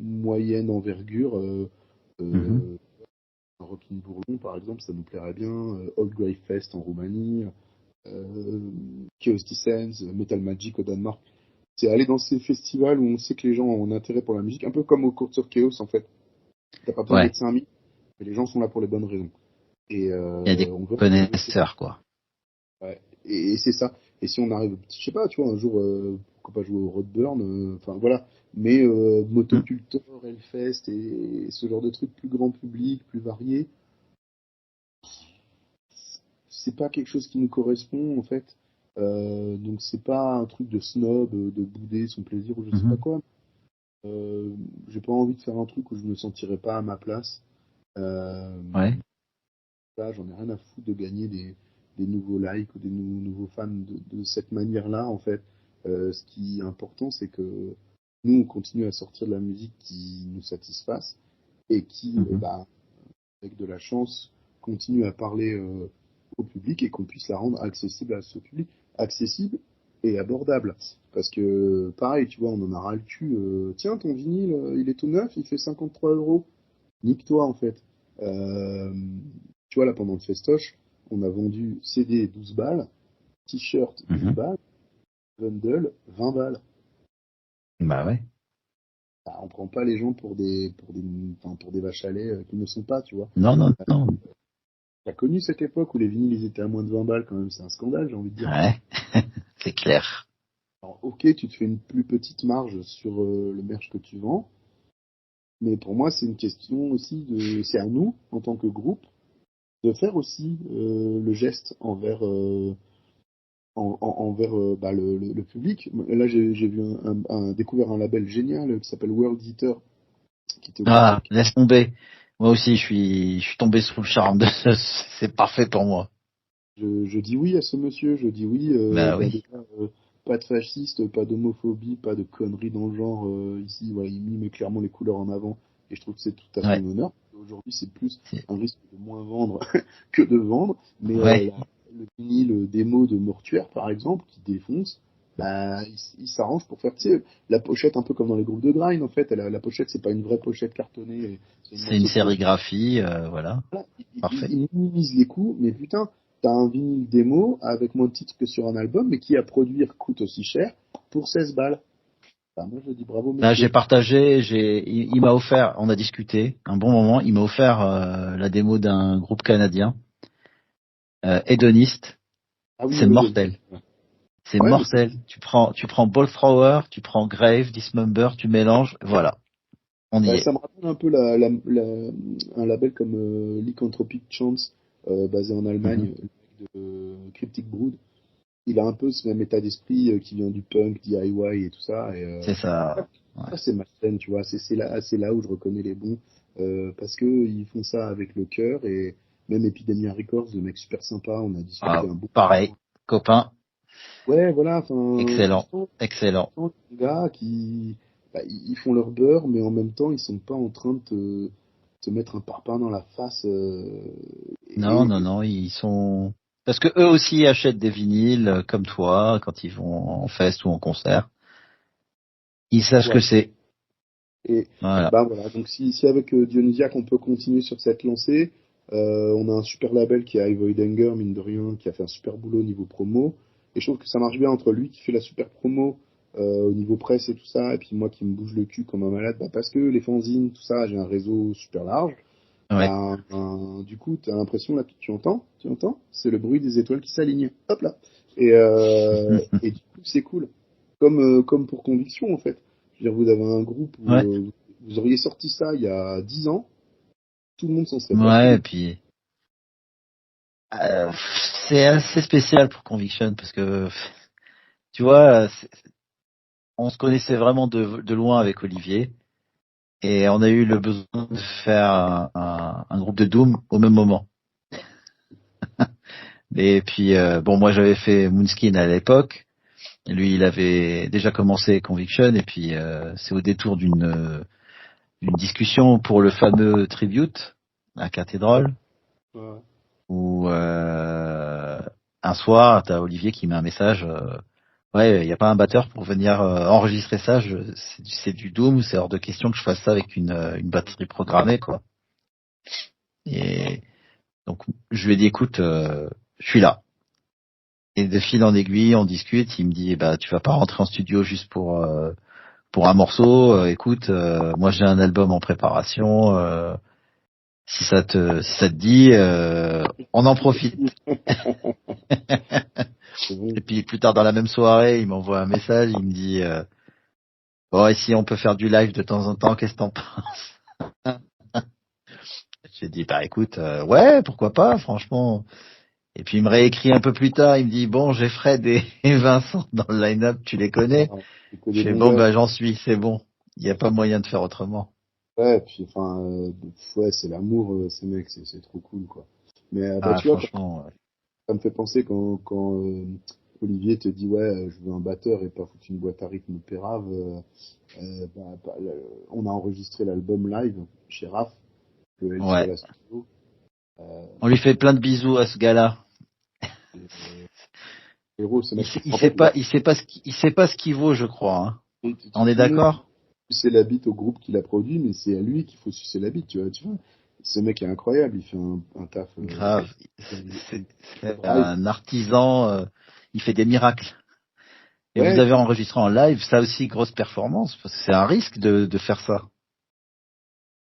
moyenne envergure. Mhm. Euh, Rocking Bourlon, par exemple, ça nous plairait bien. Old Grey Fest en Roumanie. Chaos Sense, Metal Magic au Danemark. C'est aller dans ces festivals où on sait que les gens ont un intérêt pour la musique, un peu comme au Courts of Chaos en fait. T'as pas besoin Ouais. d'être 5000, mais les gens sont là pour les bonnes raisons. Et Il y a des on veut retrouver ces... connaisseurs, quoi. Ouais. Et c'est ça. Et si on arrive, je sais pas, tu vois, un jour, pourquoi pas jouer au Roadburn, enfin voilà. Mais Mm. Motocultor, Hellfest et ce genre de trucs plus grand public, plus variés, c'est pas quelque chose qui nous correspond en fait. Donc c'est pas un truc de snob, de bouder son plaisir ou je sais pas Mhm. quoi. J'ai pas envie de faire un truc où je me sentirais pas à ma place. Euh, Ouais. Là, j'en ai rien à foutre de gagner des nouveaux likes ou des nouveaux fans de cette manière-là en fait. Ce qui est important, c'est que nous on continue à sortir de la musique qui nous satisfasse et qui, Mhm. bah, avec de la chance, continue à parler au public et qu'on puisse la rendre accessible à ce public, accessible et abordable. Parce que, pareil, tu vois, on en a ras le cul. Tiens, ton vinyle, il est tout neuf, il fait 53 euros. Nique-toi, en fait. Euh, Tu vois, là, pendant le festoche, on a vendu CD 12 balles, t-shirt 10 Mhm. balles, bundle 20 balles. Bah ouais. Bah, on prend pas les gens enfin, pour des vaches à lait qui ne sont pas, tu vois. Non, non, non. T'as connu cette époque où les vinyles ils étaient à moins de 20 balles quand même, c'est un scandale, j'ai envie de dire. Ouais. C'est clair. Alors, ok, tu te fais une plus petite marge sur le merch que tu vends, mais pour moi c'est une question aussi c'est à nous en tant que groupe de faire aussi le geste envers envers bah, le public. Là j'ai vu découvert un label génial qui s'appelle World Eater qui était au Ah, Québec. laisse tomber. Moi aussi, je suis tombé sous le charme de ce, c'est parfait pour moi. Je dis oui à ce monsieur, je dis oui, Bah bah oui. déjà, pas de fasciste, pas d'homophobie, pas de conneries dans le genre. Ici, voilà, il met clairement les couleurs en avant, et je trouve que c'est tout à son Ouais. honneur. Aujourd'hui, c'est plus C'est- un risque de moins vendre que de vendre, mais Ouais. le vinyle démo de Mortuaire, par exemple, qui défonce, bah, il s'arrange pour faire, tu sais, la pochette un peu comme dans les groupes de grind, en fait. La pochette, c'est pas une vraie pochette cartonnée, c'est une C'est une morceau de pochette. sérigraphie, voilà. Voilà, Parfait. il minimise les coûts, mais putain, t'as un vinyle démo avec moins de titres que sur un album, mais qui à produire coûte aussi cher pour 16 balles. Enfin, moi je dis bravo Là, j'ai monsieur. partagé, il m'a offert, on a discuté un bon moment. Il m'a offert la démo d'un groupe canadien, Hedonist. Ah oui, C'est ouais, j'ai vu. mortel. C'est Ouais, mais c'est mortel. Tu prends Ball Thrower, tu prends Grave, Dismember, tu mélanges, voilà, on y ouais, est. ça me rappelle un peu un label comme Lycanthropic Chance, basé en Mhm. Allemagne, le mec de Cryptic Brood. Il a un peu ce même état d'esprit qui vient du punk, DIY et tout ça. Et C'est ça. Ouais. ça, c'est ma scène, tu vois. C'est là où je reconnais les bons. Parce que ils font ça avec le cœur. Et même Epidemia Records, le mec super sympa, on a discuté Ah, un bon pareil, moment. copain, Ouais, voilà, enfin, excellent, excellent. tu sens des gars qui, bah, ils font leur beurre, mais en même temps, ils sont pas en train de te mettre un parpaing dans la face. Non, non, non, ils sont parce que eux aussi achètent des vinyles comme toi quand ils vont en fest ou en concert. Ils savent ce que Ouais. c'est. Et Voilà. bah voilà, donc si avec Dionysiac on peut continuer sur cette lancée, on a un super label qui est High Void Anger, mine de rien, qui a fait un super boulot au niveau promo. Et je trouve que ça marche bien entre lui qui fait la super promo au niveau presse et tout ça, et puis moi qui me bouge le cul comme un malade, bah parce que les fanzines, tout ça, j'ai un réseau super large. Ouais. Du coup, t'as l'impression là, tu entends, c'est le bruit des étoiles qui s'alignent. Hop là. Et du coup, c'est cool. Comme pour Conviction, en fait. Je veux dire, vous avez un groupe où Ouais, vous auriez sorti ça il y a 10 ans, tout le monde s'en serait pas ouais, et souvenu. puis euh, c'est assez spécial pour Conviction parce que tu vois, on se connaissait vraiment de loin avec Olivier et on a eu le besoin de faire un groupe de Doom au même moment. Et puis bon, moi j'avais fait Moonskin à l'époque. Lui, il avait déjà commencé Conviction et puis c'est au détour d'une discussion pour le fameux tribute à Cathédrale Ouais. où un soir, t'as Olivier qui met un message. Ouais, il n'y a pas un batteur pour venir enregistrer ça. C'est du Doom, c'est hors de question que je fasse ça avec une batterie programmée, quoi. Et donc je lui ai dit, écoute, je suis là. Et de fil en aiguille, on discute. Il me dit, bah tu vas pas rentrer en studio juste pour un morceau. Écoute, moi j'ai un album en préparation. Si ça te dit, on en profite. C'est bon. Et puis plus tard dans la même soirée, il m'envoie un message. Il me dit, bon, et si on peut faire du live de temps en temps, qu'est-ce que t'en penses? J'ai dit, bah écoute, ouais, pourquoi pas, franchement. Et puis il me réécrit un peu plus tard, il me dit, bon, j'ai Fred et et Vincent dans le line-up, tu les connais? Ah, c'est que Je des fais, bons bon, gars. bah j'en suis, c'est bon. Il n'y a pas moyen de faire autrement. Ouais, puis enfin, ouais, c'est l'amour, ces mecs, c'est trop cool, quoi. Mais bah, Ah, tu vois, franchement, ouais. ça me fait penser quand Olivier te dit, ouais, je veux un batteur et pas foutre une boîte à rythme pérave. On a enregistré l'album live chez Raph, que elle soit Ouais. la studio. Euh, On lui fait plein de bisous à ce gars-là. et, Héros, ce mec. Il En sait fait, pas, il sait pas ce qu'il vaut, je crois, hein. On est tout le monde d'accord? sucer la bite au groupe qui l'a produit, mais c'est à lui qu'il faut sucer la bite, tu vois. Ce mec est incroyable, il fait un taf Grave. C'est incroyable c'est live. un artisan, il fait des miracles. Et vous Ouais, avez enregistré en live, ça aussi, grosse performance, parce que c'est un risque de faire ça.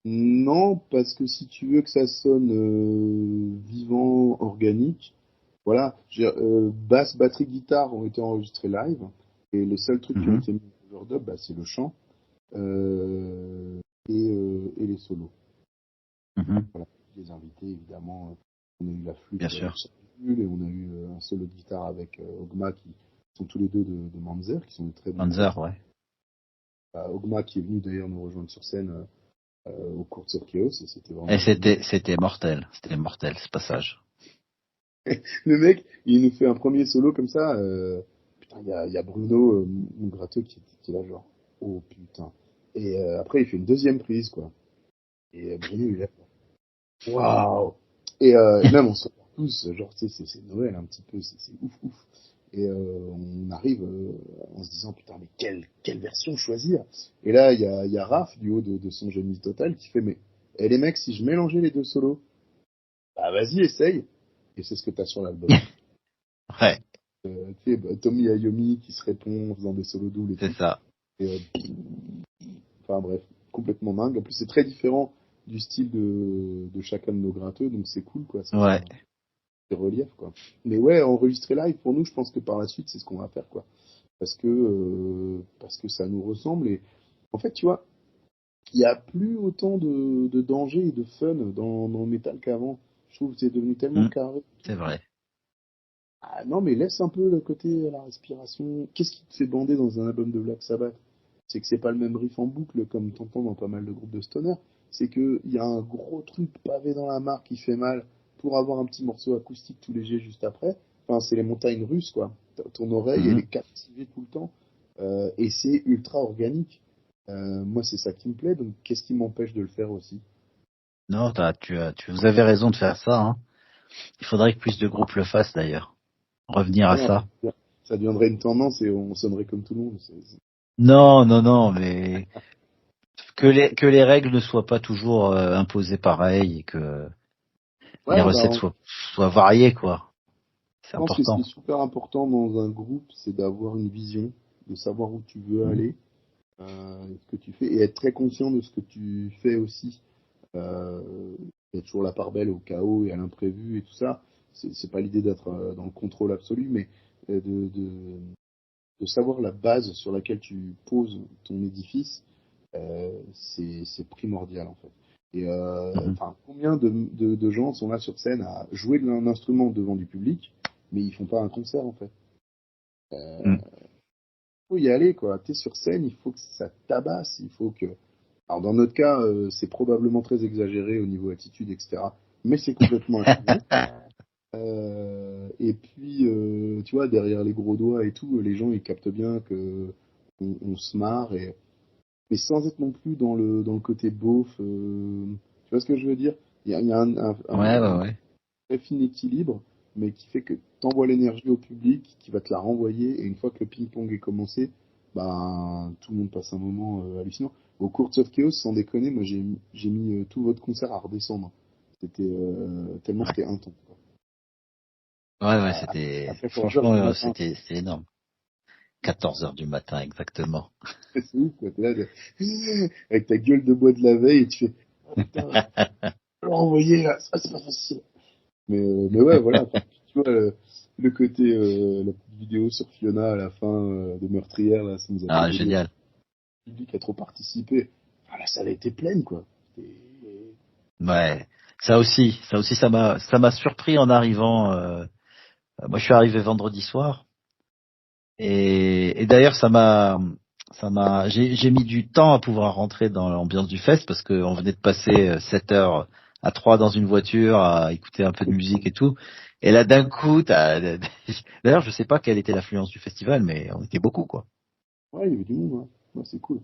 non, parce que si tu veux que ça sonne vivant, organique, voilà, basse, batterie, guitare ont été enregistrés live, et les seuls trucs qui ont Mhm, été mis en overdub, bah, c'est le chant euh, et les solos. mhm, Voilà, les invités, évidemment, on a eu la flûte bien sûr. avec Charles et on a eu un solo de guitare avec Ogma, qui sont tous les deux de Manzer, qui sont de très bons potes. Panzer, ouais. Ogma qui est venu d'ailleurs nous rejoindre sur scène au cours de ce Chaos, et c'était Et vraiment génial. c'était mortel ce passage. Le mec, il nous fait un premier solo comme ça. Putain, il y a Bruno, mon gratteux, qui est là, genre, oh putain. Et après, il fait une deuxième prise, quoi. Et Bruno, il est là, waouh! Et même, on se regarde tous, genre, tu sais, c'est Noël un petit peu, c'est ouf, ouf. Et on arrive en se disant, putain, mais quelle version choisir? Et là, il y a Raph, du haut de son génie total, qui fait, mais, eh, les mecs, si je mélangeais les deux solos, bah vas-y, essaye. Et c'est ce que t'as sur l'album. Ouais, Tu sais, bah, Tommy Ayomi qui se répond en faisant des solos doubles et c'est tout. ça. Et, enfin bref, complètement dingue. En plus, c'est très différent du style de chacun de nos gratteux, donc c'est cool, quoi. Ça fait Ouais. un petit relief, quoi. Mais ouais, enregistrer live, pour nous, je pense que par la suite, c'est ce qu'on va faire, quoi. Parce que ça nous ressemble. Et en fait, tu vois, il n'y a plus autant de danger et de fun dans le métal qu'avant. Je trouve que c'est devenu tellement Hmm, carré. c'est vrai. Ah non, mais laisse un peu le côté la respiration. Qu'est-ce qui te fait bander dans un album de Black Sabbath? C'est que c'est pas le même riff en boucle comme t'entends dans pas mal de groupes de stoner. C'est que il y a un gros truc pavé dans la mare qui fait mal pour avoir un petit morceau acoustique tout léger juste après. Enfin, c'est les montagnes russes, quoi. Ton oreille, elle Mhm. est captivée tout le temps. Et c'est ultra organique. Moi, c'est ça qui me plaît, donc qu'est-ce qui m'empêche de le faire aussi? Non, vous avez raison de faire ça, hein. Il faudrait que plus de groupes le fassent d'ailleurs. Revenir à Ouais, ça. ça deviendrait une tendance et on sonnerait comme tout le monde. Non, non, non, mais que les règles ne soient pas toujours imposées pareil et que les Ouais, bah, recettes soient variées, quoi. C'est je pense que ce qui est important. super important dans un groupe, c'est d'avoir une vision, de savoir où tu veux Mhm. aller, ce que tu fais, et être très conscient de ce que tu fais aussi. Il y a toujours la part belle au chaos et à l'imprévu et tout ça. C'est pas l'idée d'être dans le contrôle absolu, mais de savoir la base sur laquelle tu poses ton édifice, c'est primordial en fait. Et enfin, combien de gens sont là sur scène à jouer d'un instrument devant du public, mais ils font pas un concert en fait. Mm. Faut y aller quoi. T'es sur scène, il faut que ça tabasse, il faut que. Alors dans notre cas, c'est probablement très exagéré au niveau attitude, etc. Mais c'est complètement assumé. Et puis, tu vois, derrière les gros doigts et tout, les gens ils captent bien que on se marre et mais sans être non plus dans le côté beauf. Tu vois ce que je veux dire? Il y a Ouais, un ouais, ouais. très fin équilibre, mais qui fait que t'envoies l'énergie au public, qui va te la renvoyer, et une fois que le ping-pong est commencé, ben tout le monde passe un moment hallucinant. Au Courts of Chaos, sans déconner, moi j'ai mis tout votre concert à redescendre. C'était tellement Ouais, c'était intense. Quoi. ouais, ouais, À- c'était, Après 4 heures franchement, du matin, c'était énorme. 14 heures du matin, exactement. c'est ouf quoi. T'es là, avec ta gueule de bois de la veille, et tu fais oh, putain, je vais le renvoyer là, ça, c'est pas facile. Mais ouais, voilà. Enfin, tu vois, le côté, la petite vidéo sur Fiona à la fin de Meurtrière, là, ça nous a fait Ah, rire. génial. Le public a trop participé. Ah, la salle a été pleine, quoi. Ouais. Ça m'a surpris en arrivant. Moi, je suis arrivé vendredi soir. Et d'ailleurs, j'ai mis du temps à pouvoir rentrer dans l'ambiance du fest parce qu'on venait de passer 7 heures à 3 dans une voiture à écouter un peu de musique et tout. Et là, d'un coup, d'ailleurs, je sais pas quelle était l'affluence du festival, mais on était beaucoup, quoi. Ouais, il y avait du monde, ouais. Ouais, c'est cool.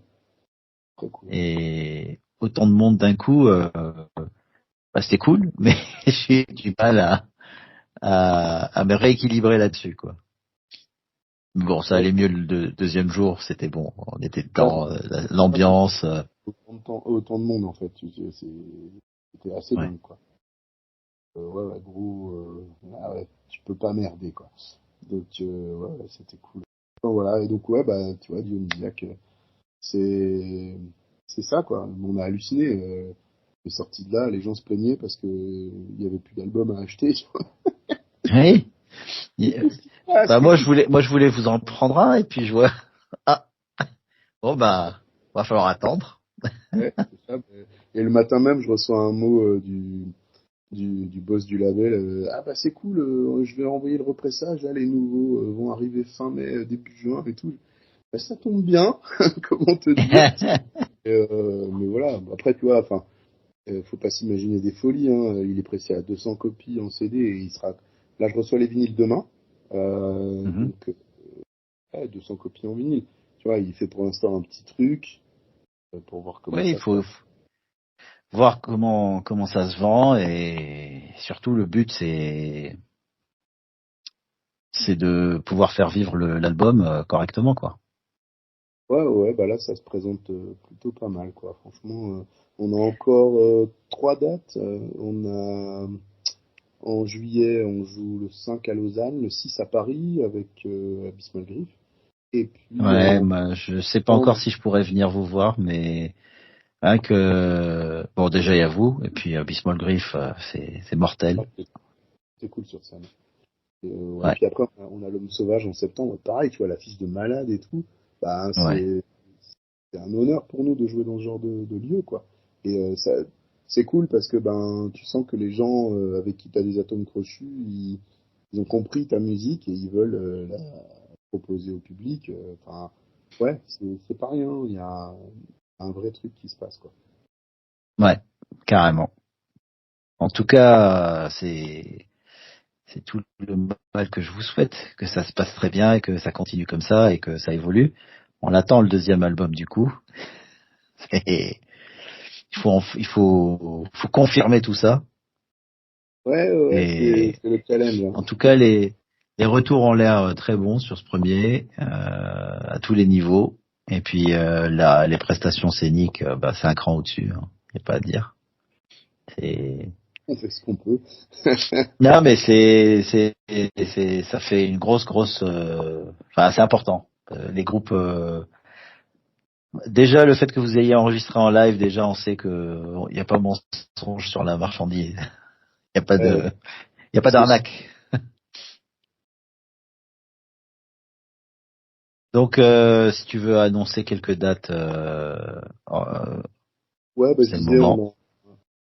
Très cool. Et autant de monde d'un coup, bah, c'était cool, mais j'ai eu du mal à me rééquilibrer là-dessus, quoi. Bon, ça Ouais, allait mieux le deuxième jour, c'était bon, on était là, dedans, l'ambiance, autant de monde, en fait. C'était assez ouais. dingue, quoi. Ouais, ouais, gros, ah ouais, tu peux pas merder, quoi. Donc, ouais, ouais, c'était cool. Enfin, voilà, et donc, ouais, bah, tu vois, Dionysiac, c'est c'est ça quoi. On a halluciné. Les sorties de là, les gens se plaignaient parce que il y avait plus d'albums à acheter. Oui. Qu'est-ce qui se passe? Bah Qu'est-ce qui se moi je voulais vous en prendre un et puis je vois ah bon bah va falloir attendre. passe? Ouais, c'est ça. Et le matin même, je reçois un mot du boss du label. Ah bah c'est cool, je vais envoyer le repressage. Là, les nouveaux vont arriver fin mai, début juin et tout. Bah, ça tombe bien. Comment te dire? Mais voilà. Après, tu vois, enfin. Faut pas s'imaginer des folies, hein. Il est pressé à 200 copies en CD et il sera. Là, je reçois les vinyles demain, Mhm. donc ouais, 200 copies en vinyle. Tu vois, il fait pour l'instant un petit truc pour voir comment Oui, il ça se faut passe. voir comment ça se vend et surtout le but c'est de pouvoir faire vivre l'album correctement quoi. Ouais, ouais, bah là, ça se présente plutôt pas mal, quoi. Franchement, on a encore 3 dates. On a en juillet, on joue le 5 à Lausanne, le 6 à Paris avec Abyss Malgriffe. Et puis Ouais, en moi, je sais pas encore septembre, si je pourrais venir vous voir, mais rien que bon déjà il y a vous et puis Bismol Griff, c'est mortel. ouais, c'est cool sur scène. Ouais, Ouais, puis après, on a l'homme sauvage en septembre. Pareil, tu vois, l'affiche de malade et tout. Bah, ouais, c'est un honneur pour nous de jouer dans ce genre de lieu, quoi. Et c'est cool parce que ben, tu sens que les gens avec qui tu as des atomes crochus, ils ont compris ta musique et ils veulent la proposer au public. Enfin, ouais, c'est pas rien. Il y a un vrai truc qui se passe, quoi. ouais, carrément. En tout cas, c'est tout le mal que je vous souhaite, que ça se passe très bien et que ça continue comme ça et que ça évolue. On attend le deuxième album du coup. Et il faut confirmer tout ça. Ouais, ouais, ouais, Et c'est le challenge. Hein. en tout cas, les retours ont l'air très bons sur ce premier, à tous les niveaux. Et puis les prestations scéniques, bah, c'est un cran au-dessus. Hein. Y a pas à dire. C'est On fait ce qu'on peut. non, mais ça fait une grosse. Enfin, c'est important. Les groupes. Déjà, le fait que vous ayez enregistré en live, déjà, on sait que il n'y a pas mensonge sur la marchandise. Il n'y a pas Ouais, de, il y a pas parce que d'arnaque. Donc, si tu veux annoncer quelques dates, Ouais, bah, je c'est le disais, moment.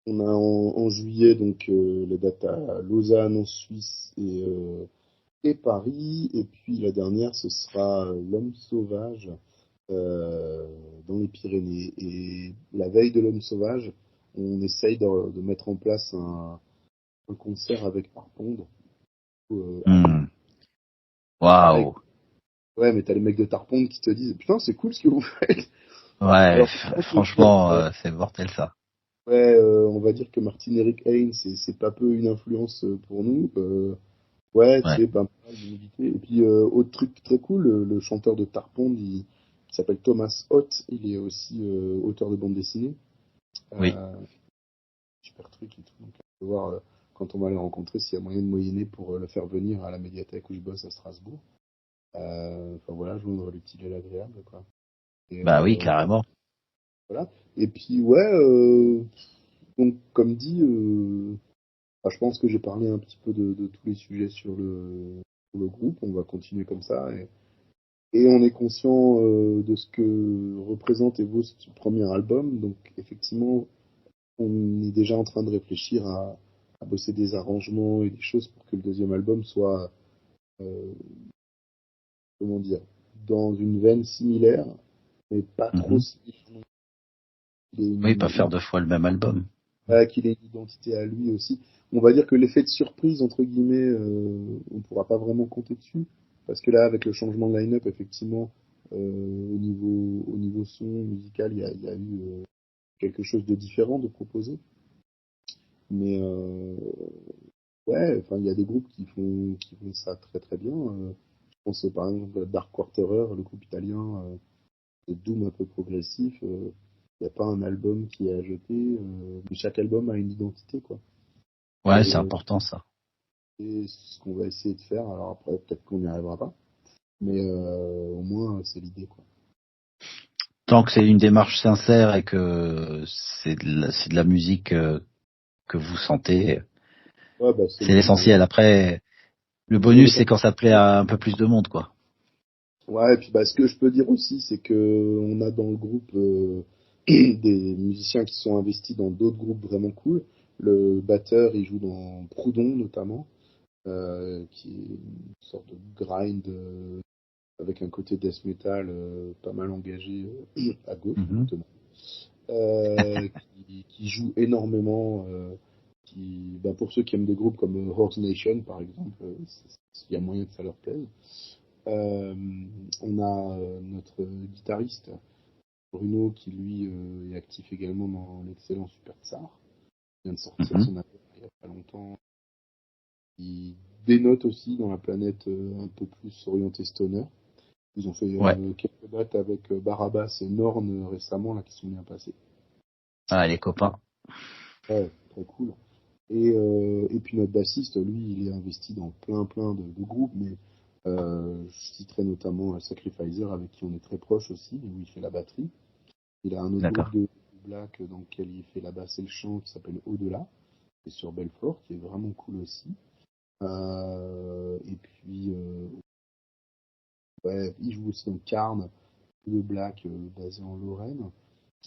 on a en juillet donc les dates à Lausanne en Suisse et Paris. Et puis la dernière, ce sera L'Homme Sauvage euh, dans les Pyrénées. Et la veille de L'Homme Sauvage, on essaye de mettre en place un concert avec Tarpondre à Lyon. Hmm. Pareil. Waouh. Ouais, mais t'as les mecs de Tarpondre qui te disent putain, c'est cool ce que vous faites. Ouais, Alors, par contre, faut se dire, franchement, c'est mortel ça. ouais, on va dire que Martin Eric Haynes, c'est pas peu une influence pour nous. Ouais, tu Ouais. sais, pas mal d'humilité. Et puis, autre truc très cool, le chanteur de Tarpond, il s'appelle Thomas Hoth. Il est aussi auteur de bande dessinée. Oui. Euh, super truc et tout. Donc, on va voir quand on va le rencontrer s'il y a moyen de moyenner pour le faire venir à la médiathèque où je bosse à Strasbourg. Enfin voilà, joindre l'utile et l'agréable, quoi. Et Bah oui, carrément. voilà. Et puis, ouais, donc, comme dit, enfin, je pense que j'ai parlé un petit peu de tous les sujets sur le groupe. On va continuer comme ça. Et on est conscient de ce que représente et vaut ce premier album. Donc effectivement, on est déjà en train de réfléchir à bosser des arrangements et des choses pour que le deuxième album soit, euh, comment dire, dans une veine similaire, mais pas trop Mhm. similaire. Qu'il ait Oui, pas faire deux fois le même album. qu'il ait une identité à lui aussi. On va dire que l'effet de surprise, entre guillemets, on ne pourra pas vraiment compter dessus. Parce que là, avec le changement de line-up, effectivement, au niveau son musical, il y a eu quelque chose de différent de proposer. Mais ouais, enfin, il y a des groupes qui font ça très très bien. Je pense par exemple à Dark Quarterer, le groupe italien de doom un peu progressif. Il n'y a pas un album qui est à jeter, mais chaque album a une identité, quoi. Ouais, Et c'est important ça. c'est ce qu'on va essayer de faire. Alors après, peut-être qu'on n'y arrivera pas, mais au moins c'est l'idée, quoi. Tant que c'est une démarche sincère et que c'est de la musique que vous sentez, Ouais, bah c'est c'est le l'essentiel. Après, le niveau bonus, des c'est quand ça plaît à un peu plus de monde, quoi. ouais, et puis bah, ce que je peux dire aussi, c'est que on a dans le groupe des musiciens qui sont investis dans d'autres groupes vraiment cool. Le batteur, il joue dans Proudhon notamment, qui est une sorte de grind avec un côté death metal pas mal engagé à gauche Mhm. justement, qui joue énormément. Bah, pour ceux qui aiment des groupes comme Horse Nation par exemple, il y a moyen que ça leur plaise. Euh, on a notre guitariste Bruno qui lui est actif également dans l'excellent Super Tsar. Il vient de sortir Mhm. son album il n'y a pas longtemps. Il dénote aussi dans la planète un peu plus orientée stoner. Ils ont fait Ouais. quelques dates avec Barabbas et Norn récemment là qui sont bien passées. Ah, les copains. Ouais, très cool. Et puis notre bassiste, lui, il est investi dans plein de groupes, mais je citerai notamment Sacrificer avec qui on est très proche aussi, où il fait la batterie. Il a un autre groupe D'accord. de black dans lequel il fait la basse et le chant qui s'appelle Au-delà, qui est sur Belfort, qui est vraiment cool aussi. Et puis, ouais, il joue aussi dans Carn, de black basé en Lorraine.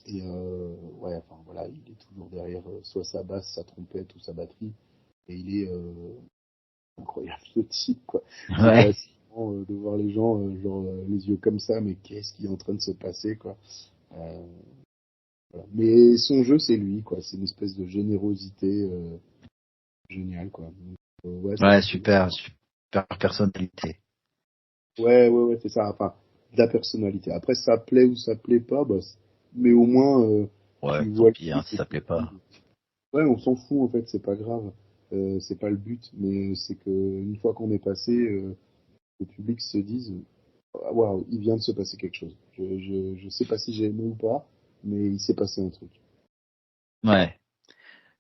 Et ouais, enfin voilà, il est toujours derrière soit sa basse, sa trompette ou sa batterie. Et il est incroyable ce type, quoi. C'était Ouais. assez marrant de voir les gens, genre les yeux comme ça, mais qu'est-ce qui est en train de se passer, quoi. Euh, voilà. Mais son jeu, c'est lui, quoi. C'est une espèce de générosité géniale, quoi. Donc, ouais, ça Ouais, fait plaisir. super, super personnalité. Ouais, c'est ça. Enfin, de la personnalité. Après, ça plaît ou ça plaît pas, bah, mais au moins, Ouais, tu tant vois le pis, hein, truc si et ça tu plaît te dis, pas. ouais, on s'en fout, en fait, c'est pas grave. C'est pas le but, mais c'est que une fois qu'on est passé, le public se dise, ah, waouh, il vient de se passer quelque chose. Je sais pas si j'ai aimé ou pas, mais il s'est passé un truc. Ouais.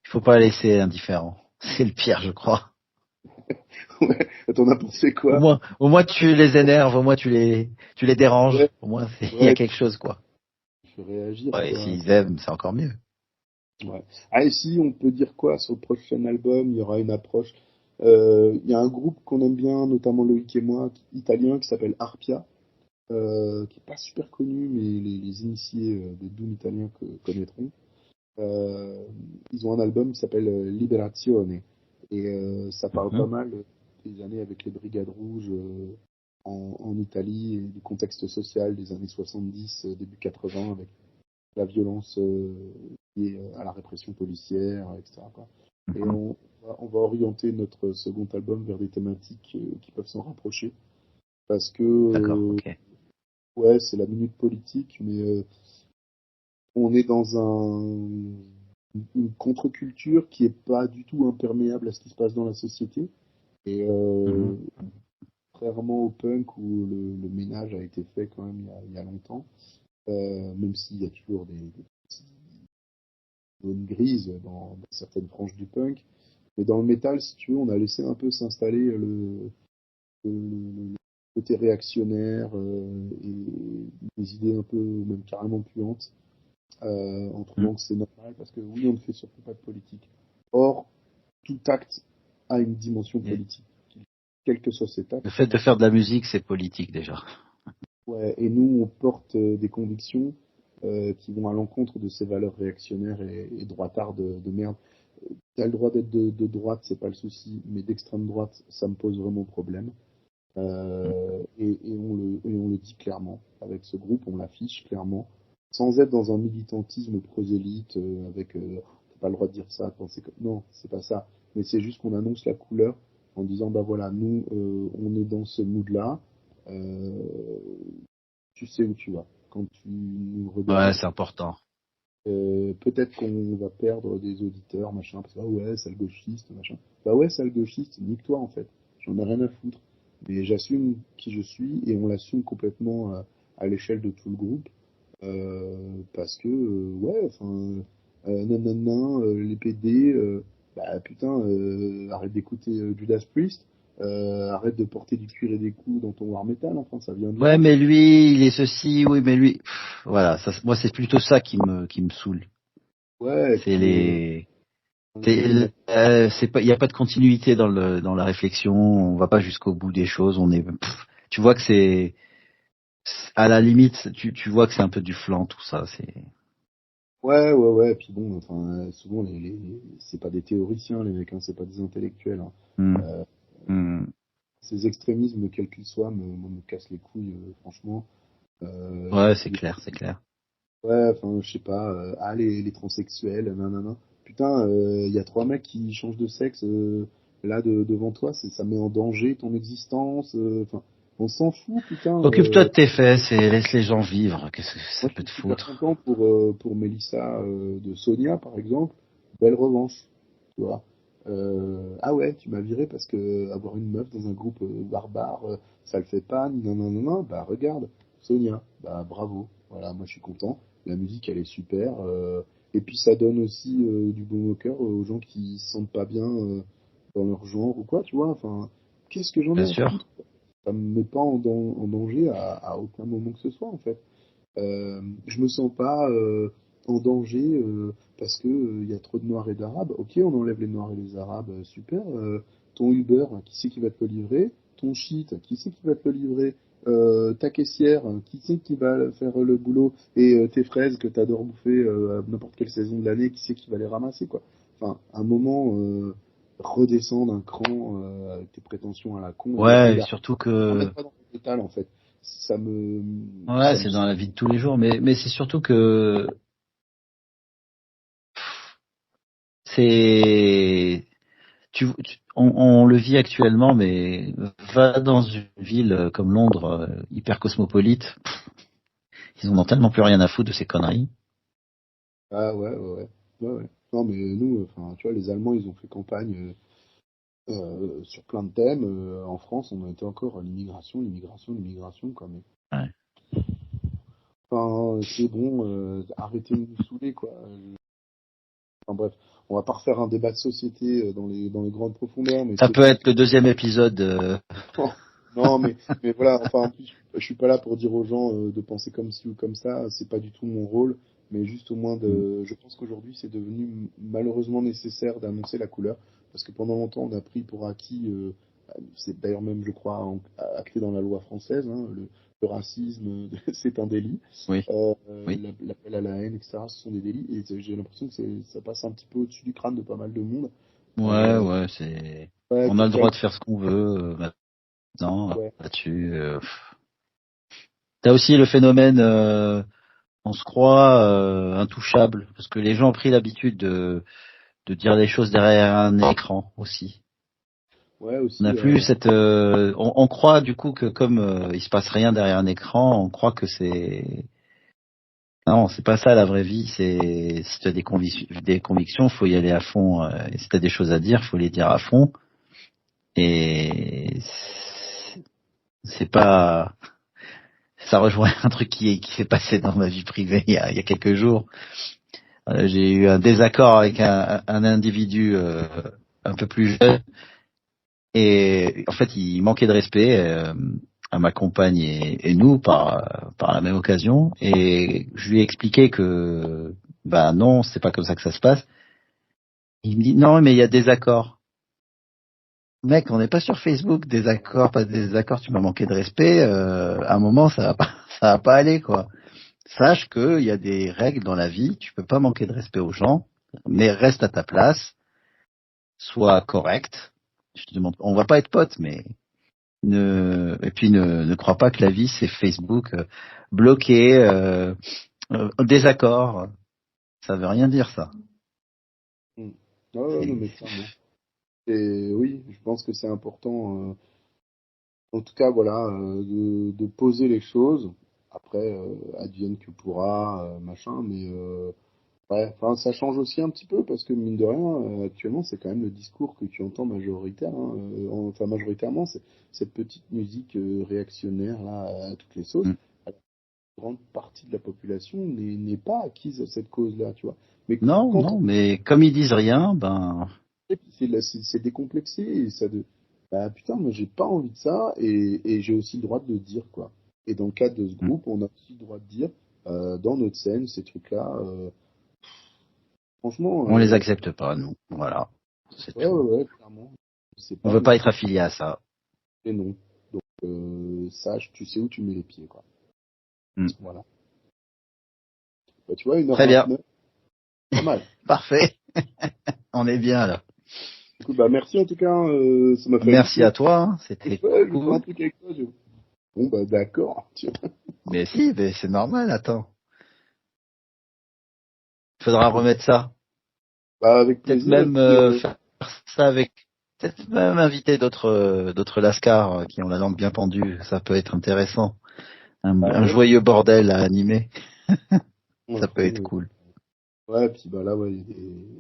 Il faut pas laisser indifférent. C'est le pire, je crois. Ouais, t'en as pensé quoi? Au moins tu les énerves, au moins tu les déranges. Ouais, Au moins il y a ouais, quelque chose, quoi. tu fais réagir, Ouais, et quoi. s'ils aiment, c'est encore mieux. Ouais. Ah, et si, on peut dire quoi sur le prochain album? Il y aura une approche. Il y a un groupe qu'on aime bien, notamment Loïc et moi, italien, qui s'appelle Arpia. qui est pas super connu, mais les initiés de Doom italien connaîtront. Euh, Ils ont un album qui s'appelle Liberazione, et ça parle pas Mhm. mal des années avec les Brigades Rouges en Italie et du contexte social des années 70, début 80, avec la violence liée à la répression policière, etc., quoi. Et Mhm. on va orienter notre second album vers des thématiques qui peuvent s'en rapprocher, parce que D'accord, ok. ouais, c'est la minute politique, mais on est dans une contre-culture qui est pas du tout imperméable à ce qui se passe dans la société. Et Mhm. contrairement au punk où le ménage a été fait quand même il y a longtemps, même s'il y a toujours des petites zones grises dans certaines franges du punk. Mais dans le métal, si tu veux, on a laissé un peu s'installer le côté réactionnaire et des idées un peu, même carrément puantes, en Mhm. trouvant que c'est normal, parce que oui, on ne fait surtout pas de politique. Or, tout acte a une dimension Et politique, quel que soit cet le acte. fait de faire de la musique, c'est politique déjà. Ouais, et nous, on porte des convictions qui vont à l'encontre de ces valeurs réactionnaires et droitards de merde. T'as le droit d'être de droite, c'est pas le souci, mais d'extrême droite, ça me pose vraiment problème. Et on le dit clairement. Avec ce groupe, on l'affiche clairement, sans être dans un militantisme prosélyte, avec t'as pas le droit de dire ça, penser que... Non, c'est pas ça. Mais c'est juste qu'on annonce la couleur en disant, bah voilà, nous, on est dans ce mood-là. Euh, Tu sais où tu vas. Quand tu nous Ouais, regardes, c'est important. peut-être qu'on va perdre des auditeurs, machin, parce que, ah ouais, sale gauchiste, machin. Bah ouais, sale gauchiste, nique-toi en fait. J'en ai rien à foutre. Mais j'assume qui je suis et on l'assume complètement à l'échelle de tout le groupe. Parce que, ouais, enfin, nanana, les PD, bah putain, arrête d'écouter Judas Priest, arrête de porter du cuir et des coups dans ton war metal, enfin, ça vient d'où Ouais, ça? mais lui, il est ceci, oui, mais lui, voilà, ça, moi, c'est plutôt ça qui me saoule. Ouais, et C'est puis les, les mecs. c'est pas, il y a pas de continuité dans la réflexion. On va pas jusqu'au bout des choses. Tu vois que à la limite, tu vois que c'est un peu du flan tout ça. C'est, Ouais, ouais, ouais, et puis bon, enfin, souvent, c'est pas des théoriciens, les mecs, hein, c'est pas des intellectuels, hein. Hmm, Euh, hmm. Ces extrémismes, quels qu'ils soient, me cassent les couilles, franchement. Ouais, c'est Les- clair, c'est clair. Ouais, enfin, je sais pas, les transsexuels, nanana. Putain, il y a trois mecs qui changent de sexe, là, devant toi, ça met en danger ton existence, enfin, on s'en fout, putain. Occupe-toi de tes fesses et laisse les gens vivre. Qu'est-ce que ça Moi, je peut suis te super foutre? content pour Mélissa de Sonia, par exemple. Belle revanche, tu vois. Ah ouais, tu m'as viré parce que avoir une meuf dans un groupe barbare, ça le fait pas, non, non, non, non. Bah regarde, Sonia, bah bravo. Voilà, moi je suis content. La musique, elle est super. Et puis ça donne aussi du bon au cœur aux gens qui se sentent pas bien dans leur genre ou quoi, tu vois. Enfin, qu'est-ce que j'en ai Bien à foutre? sûr. Ça me met pas en danger à aucun moment que ce soit, en fait. Je me sens pas en danger parce que il y a trop de Noirs et d'Arabes. Ok, on enlève les Noirs et les Arabes, super. Ton Uber, qui c'est qui va te le livrer? Ton shit, qui c'est qui va te le livrer? Ta caissière, qui c'est qui va faire le boulot? Et tes fraises que t'adores bouffer à n'importe quelle saison de l'année, qui c'est qui va les ramasser, quoi? Enfin, un moment, redescendre un cran avec tes prétentions à la con et Ouais, et là, surtout on n'est que, pas dans le métal en fait. Ça me, ouais, ça c'est me dans la vie de tous les jours, mais c'est surtout que c'est, on le vit actuellement, mais va dans une ville comme Londres, hyper cosmopolite, ils en ont tellement plus rien à foutre de ces conneries. Ah ouais, ouais, ouais. Ouais, ouais. Non, mais nous, enfin, tu vois, les Allemands, ils ont fait campagne sur plein de thèmes. En France, on a été encore à l'immigration, l'immigration, l'immigration, quoi. Mais Ouais. enfin, c'est bon, arrêtez de nous saouler, quoi. Enfin bref, on va pas refaire un débat de société dans les grandes profondeurs, mais Ça c'est peut vrai être que le deuxième épisode. non, mais voilà, enfin, en plus, je suis pas là pour dire aux gens de penser comme ci ou comme ça, c'est pas du tout mon rôle, mais juste au moins je pense qu'aujourd'hui c'est devenu malheureusement nécessaire d'annoncer la couleur, parce que pendant longtemps on a pris pour acquis, c'est d'ailleurs même, je crois, acté dans la loi française, hein, le racisme, c'est un délit. Oui. Oui. L'appel à la haine, etc., ce sont des délits. Et j'ai l'impression que ça passe un petit peu au-dessus du crâne de pas mal de monde. Ouais, c'est. Ouais, On a le quelqu'un droit de faire ce qu'on veut maintenant ouais. là-dessus. T'as aussi le phénomène, on se croit intouchable, parce que les gens ont pris l'habitude de dire les choses derrière un écran aussi. Ouais, On n'a aussi. plus cette, on croit du coup que comme il se passe rien derrière un écran, on croit que c'est. Non, c'est pas ça la vraie vie. C'est si tu as des convictions, faut y aller à fond. Et si tu as des choses à dire, faut les dire à fond. Et c'est pas. Ça rejoint un truc qui s'est passé dans ma vie privée il y a quelques jours. J'ai eu un désaccord avec un individu un peu plus jeune et en fait il manquait de respect à ma compagne et nous par la même occasion et je lui ai expliqué que bah non c'est pas comme ça que ça se passe. Il me dit non mais il y a des accords. Mec, on n'est pas sur Facebook, des accords, pas des accords, tu m'as manqué de respect, à un moment ça va pas aller quoi. Sache qu'il y a des règles dans la vie, tu peux pas manquer de respect aux gens, mais reste à ta place, sois correct. Je te demande, on va pas être potes, mais ne crois pas que la vie c'est Facebook, bloqué, désaccord. Ça veut rien dire ça. Mm. Ouais, non, C'est- mais clairement. Et oui, je pense que c'est important. En tout cas, voilà, de poser les choses. Après, advienne que pourra, machin. Mais ouais, enfin, ça change aussi un petit peu parce que mine de rien, actuellement, c'est quand même le discours que tu entends majoritaire. Hein, enfin, majoritairement, c'est cette petite musique réactionnaire là à toutes les sauces. Mm. Une grande partie de la population n'est pas acquise à cette cause-là, tu vois. Mais Non, quand non, mais comme ils disent rien, ben c'est décomplexé et ça de bah putain moi j'ai pas envie de ça et j'ai aussi le droit de le dire quoi. Et dans le cadre de ce mm, groupe on a aussi le droit de dire dans notre scène ces trucs là franchement on les accepte pas, nous. Voilà, c'est ouais, tout. ouais, ouais, clairement c'est On pas veut pas notre être affilié à ça. et non donc sache tu sais où tu mets les pieds quoi. Mm. Voilà, bah, tu vois Très bien, 1h29 pas mal. parfait. On est bien là. Écoute, bah merci en tout cas ça m'a fait Merci halluciner. à toi, hein, c'était Ouais je vais faire un cool. truc avec toi bon bah d'accord tu vois. Mais si, mais c'est normal, attends. Faudra remettre ça. Bah avec Peut-être plaisir et même puis faire ça avec. Peut-être même inviter d'autres lascars qui ont la langue bien pendue. Ça peut être intéressant. bah Un ouais, joyeux bordel à animer. à Ça peut être fond. cool. Ouais, puis bah là, ouais, il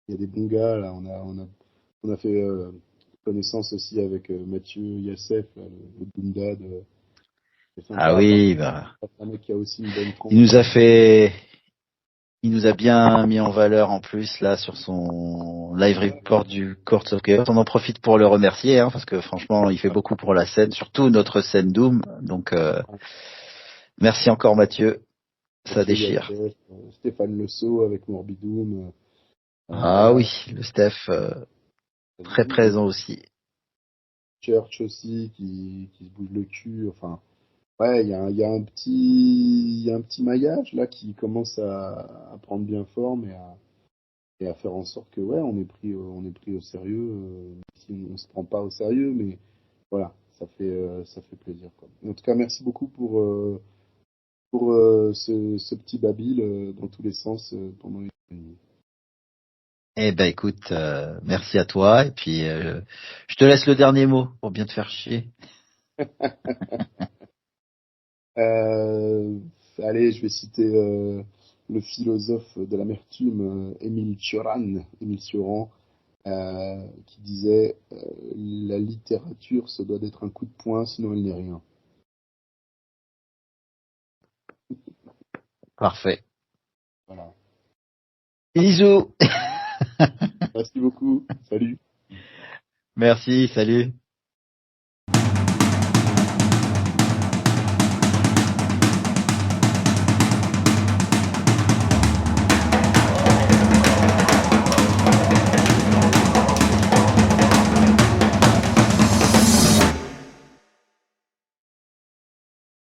y a des bons gars, là. On a fait connaissance aussi avec Mathieu Yassef, là, le Dundad. C'est Ah sympa. Enfin, oui, bah. un mec qui a aussi une bonne Il tronche. nous a fait. Il nous a bien mis en valeur en plus là sur son live report du Court of Chaos. On en profite pour le remercier parce que franchement il fait beaucoup pour la scène, surtout notre scène Doom. Donc merci encore Mathieu, ça Mathieu déchire. Yassef, Stéphane Le Sceau avec Morbidoum. Ah Voilà, oui, le Steph très du beau présent aussi. Church aussi qui se bouge le cul. Enfin, ouais, il y a un petit maillage là qui commence à prendre bien forme et à faire en sorte que ouais on est pris au sérieux si on se prend pas au sérieux mais voilà ça fait plaisir quoi. En tout cas merci beaucoup pour ce petit babil dans tous les sens pendant les minutes. Eh ben écoute, merci à toi et puis je te laisse le dernier mot pour bien te faire chier. Euh, allez je vais citer le philosophe de l'amertume Émile Cioran qui disait la littérature se doit d'être un coup de poing sinon elle n'est rien. Parfait. Voilà. Bisous. Merci beaucoup. Salut. Merci, salut.